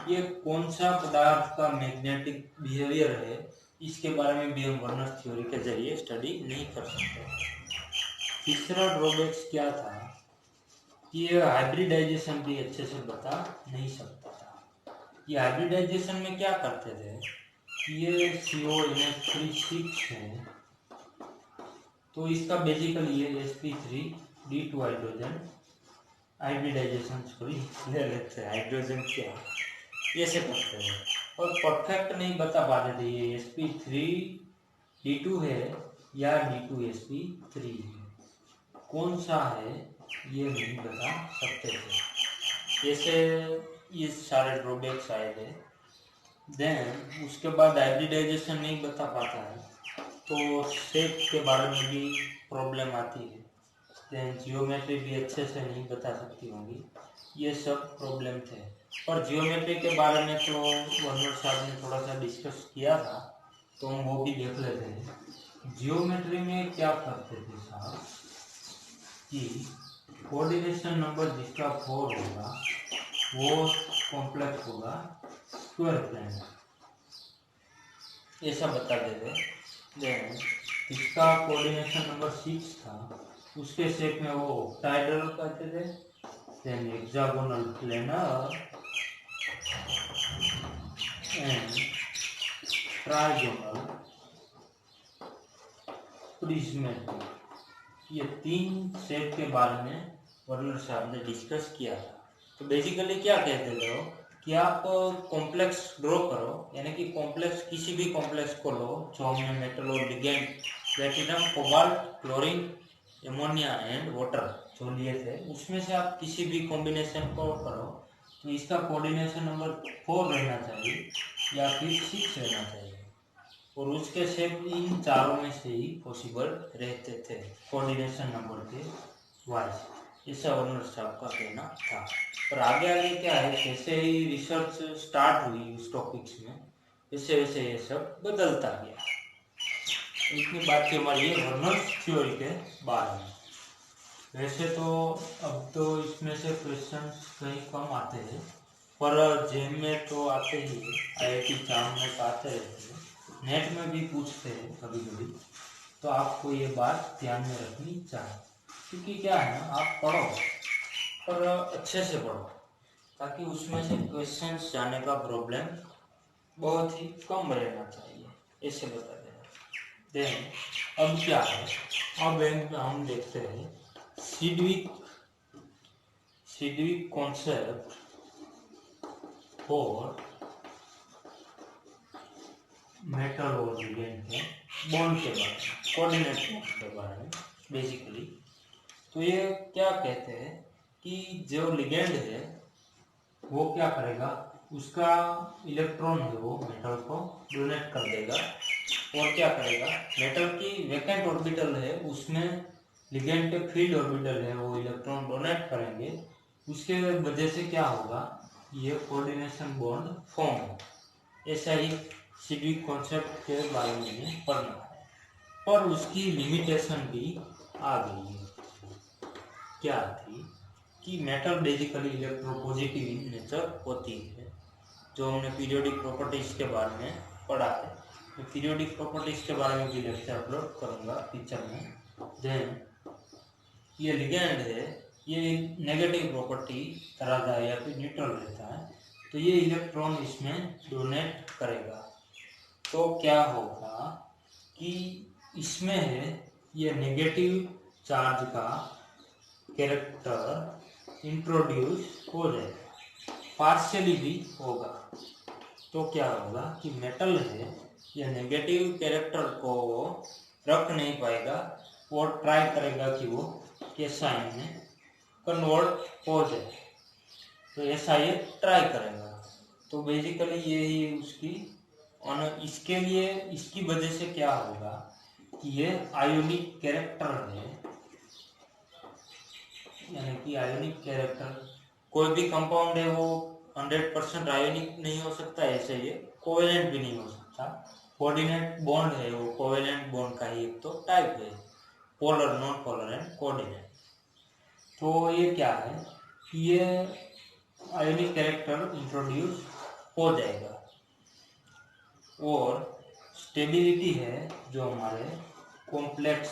ये कौन सा पदार्थ का मैग्नेटिक बिहेवियर है, इसके बारे में भी हम वर्नर्स थ्योरी के जरिए स्टडी नहीं कर सकते। तीसरा ड्रॉबैक्स क्या था कि ये हाइब्रिडाइजेशन भी अच्छे से बता नहीं सकता था। ये हाइब्रिडाइजेशन में क्या करते थे, ये CONH3 है तो इसका बेसिकली ये sp3d2 हाइड्रोजन हाइब्रिडाइजेशन ले लेते हैं, हाइड्रोजन क्या ये से करते हैं और परफेक्ट नहीं बता पाते थे ये sp3d2 है या d2sp3 है, कौन सा है ये नहीं बता सकते थे। ऐसे ये सारे ड्रॉबैक्स आए थे। देन उसके बाद हाइब्रिडाइजेशन नहीं बता पाता है तो शेप के बारे में भी प्रॉब्लम आती है। देन जियोमेट्री भी अच्छे से नहीं बता सकती होंगी। ये सब प्रॉब्लम थे। और जियोमेट्री के बारे में तो वर्नर साहब ने थोड़ा सा डिस्कस किया था, तो हम वो भी देख लेते हैं। जियोमेट्री में क्या करते थे साहब कि कोऑर्डिनेशन नंबर जिसका 4 होगा वो कॉम्प्लेक्स होगा स्क्वायर प्लेन, ऐसा बता देते। देन इसका कोऑर्डिनेशन नंबर 6 था, उसके शेप में वो ऑक्टाहेड्रल कहते थे। Then hexagonal planar and trigonal prismatic, ये 3 शेप के बारे में वर्नर साहब ने डिस्कस किया था। तो बेसिकली क्या कहते थे वो कि आप कॉम्प्लेक्स ड्रॉ करो, यानी कि कॉम्प्लेक्स किसी भी कॉम्प्लेक्स को लो जो हमने मेटल और ligand platinum, cobalt, chlorine, ammonia and water जो लिए थे, उसमें से आप किसी भी कॉम्बिनेशन को करो तो इसका कोऑर्डिनेशन नंबर 4 रहना चाहिए या फिर 6 रहना चाहिए और उसके शेप इन चारों में से ही पॉसिबल रहते थे कोऑर्डिनेशन नंबर के वाइज, ऐसा वर्नर साहब का कहना था। पर आगे आगे क्या है, जैसे ही रिसर्च स्टार्ट हुई उस टॉपिक्स में वैसे वैसे ये सब बदलता गया। इतनी बात थी हमारी ये वर्नर्स थ्योरी के बारे में। वैसे तो अब तो इसमें से क्वेश्चंस कहीं कम आते हैं, पर जेम में तो आते ही, IIT चाम में तो आते रहते हैं, नेट में भी पूछते हैं कभी कभी। तो आपको ये बात ध्यान में रखनी चाहिए, क्योंकि क्या है ना, आप पढ़ो और अच्छे से पढ़ो ताकि उसमें से क्वेश्चंस जाने का प्रॉब्लम बहुत ही कम रहना चाहिए, ऐसे बता देना। देन अब क्या है, अब हम देखते हैं सिडविक कॉन्सेप्ट फॉर मेटल और लिगेंड के बॉन्ड के बारे में, कोऑर्डिनेट बॉन्ड के बारे में बेसिकली। तो ये क्या कहते हैं कि जो लिगेंड है वो क्या करेगा, उसका इलेक्ट्रॉन है वो मेटल को डोनेट कर देगा, और क्या करेगा, मेटल की वैकेंट ऑर्बिटल है उसमें लिगेंड के फील्ड ऑर्बिटल है वो इलेक्ट्रॉन डोनेट करेंगे, उसके वजह से क्या होगा, ये कोऑर्डिनेशन बॉन्ड फॉर्म होगा। ऐसा ही सिडविक कॉन्सेप्ट के बारे में पढ़ना है, पर उसकी लिमिटेशन भी आ गई है। क्या थी कि metal basically electropositive in nature होती है, जो हमने पीरियोडिक प्रॉपर्टीज के बारे में पढ़ा है। मैं पीरियोडिक प्रॉपर्टीज के बारे में भी लेक्चर अपलोड करूंगा फ्यूचर में। देन ये लिगेंड है, ये नेगेटिव प्रॉपर्टी तरह या फिर न्यूट्रल रहता है, तो ये इलेक्ट्रॉन इसमें डोनेट करेगा। तो क्या होगा कि इसमें है ये नेगेटिव चार्ज का कैरेक्टर इंट्रोड्यूस हो जाएगा, पार्शियली भी होगा। तो क्या होगा कि मेटल है ये नेगेटिव कैरेक्टर को वो रख नहीं पाएगा, वो ट्राई करेगा कि वो कैसा में कन्वर्ट हो जाए, तो ऐसा ये ट्राई करेगा। तो बेसिकली यही उसकी इसके लिए इसकी वजह से क्या होगा कि ये आयोनिक कैरेक्टर है, यानी कि आयोनिक कैरेक्टर, कोई भी कंपाउंड है वो 100% आयोनिक नहीं हो सकता, ऐसे ये कोवेलेंट भी नहीं हो सकता। कोऑर्डिनेट बॉन्ड है वो कोवेलेंट बॉन्ड का ही एक तो टाइप है, polar, non polar and coordinate. तो ये क्या है कि ये आयोनिक कैरेक्टर इंट्रोड्यूस हो जाएगा, और स्टेबिलिटी है जो हमारे कॉम्प्लेक्स,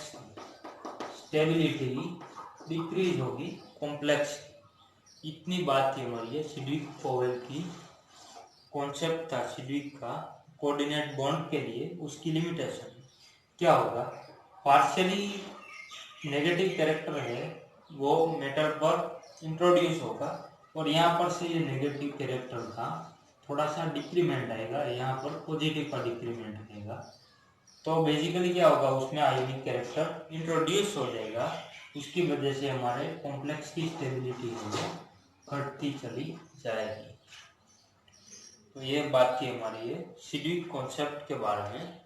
स्टेबिलिटी डिक्रीज होगी कॉम्प्लेक्स। इतनी बात थी हमारी ये सिडविक पॉवेल की कॉन्सेप्ट था सिडविक का कोऑर्डिनेट बॉन्ड के लिए। उसकी लिमिटेशन क्या होगा, पार्शियली नेगेटिव कैरेक्टर है वो मेटल पर इंट्रोड्यूस होगा, और यहाँ पर से ये नेगेटिव कैरेक्टर का थोड़ा सा डिक्रीमेंट आएगा, यहाँ पर पॉजिटिव का डिक्रीमेंट रहेगा। तो बेसिकली क्या होगा, उसमें आयोनिक कैरेक्टर इंट्रोड्यूस हो जाएगा, उसकी वजह से हमारे कॉम्प्लेक्स की स्टेबिलिटी है घटती चली जाएगी। तो ये बात थी हमारी ये सिडविक कॉन्सेप्ट के बारे में।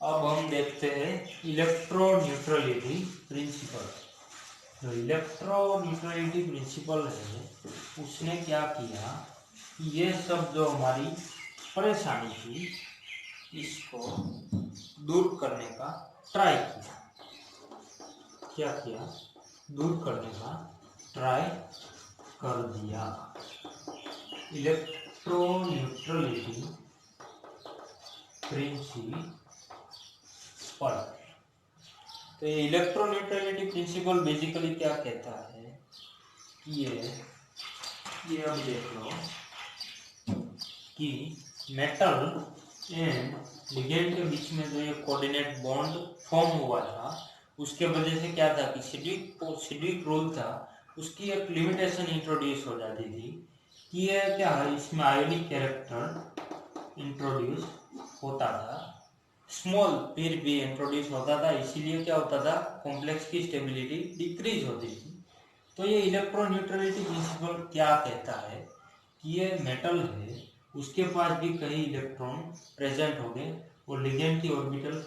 अब हम देखते हैं इलेक्ट्रोन्यूट्रलिटी प्रिंसिपल। जो इलेक्ट्रोन्यूट्रलिटी प्रिंसिपल है उसने क्या किया, ये सब जो हमारी परेशानी थी इसको दूर करने का ट्राई किया। क्या किया, दूर करने का ट्राई कर दिया। इलेक्ट्रोन्यूट्रलिटी प्रिंसिपल, तो ये इलेक्ट्रोन्यूट्रलिटी प्रिंसिपल बेसिकली क्या कहता है कि ये अब देख लो कि मेटल एंड लिगेंड के बीच में जो ये कोऑर्डिनेट बॉन्ड फॉर्म हुआ था, उसके वजह से क्या था कि सिडविक रूल था, उसकी एक लिमिटेशन इंट्रोड्यूस हो जाती थी कि ये क्या है, इसमें आयोनिक कैरेक्टर इंट्रोड्यूस होता था, स्मॉल फिर भी इंट्रोड्यूस होता था, इसीलिए क्या होता था, कॉम्प्लेक्स की स्टेबिलिटी डिक्रीज होती थी। तो ये इलेक्ट्रोन्यूट्रलिटी प्रिंसिपल क्या कहता है कि ये मेटल है, उसके पास भी कई इलेक्ट्रॉन प्रेजेंट होंगे और लिगेंड की ऑर्बिटल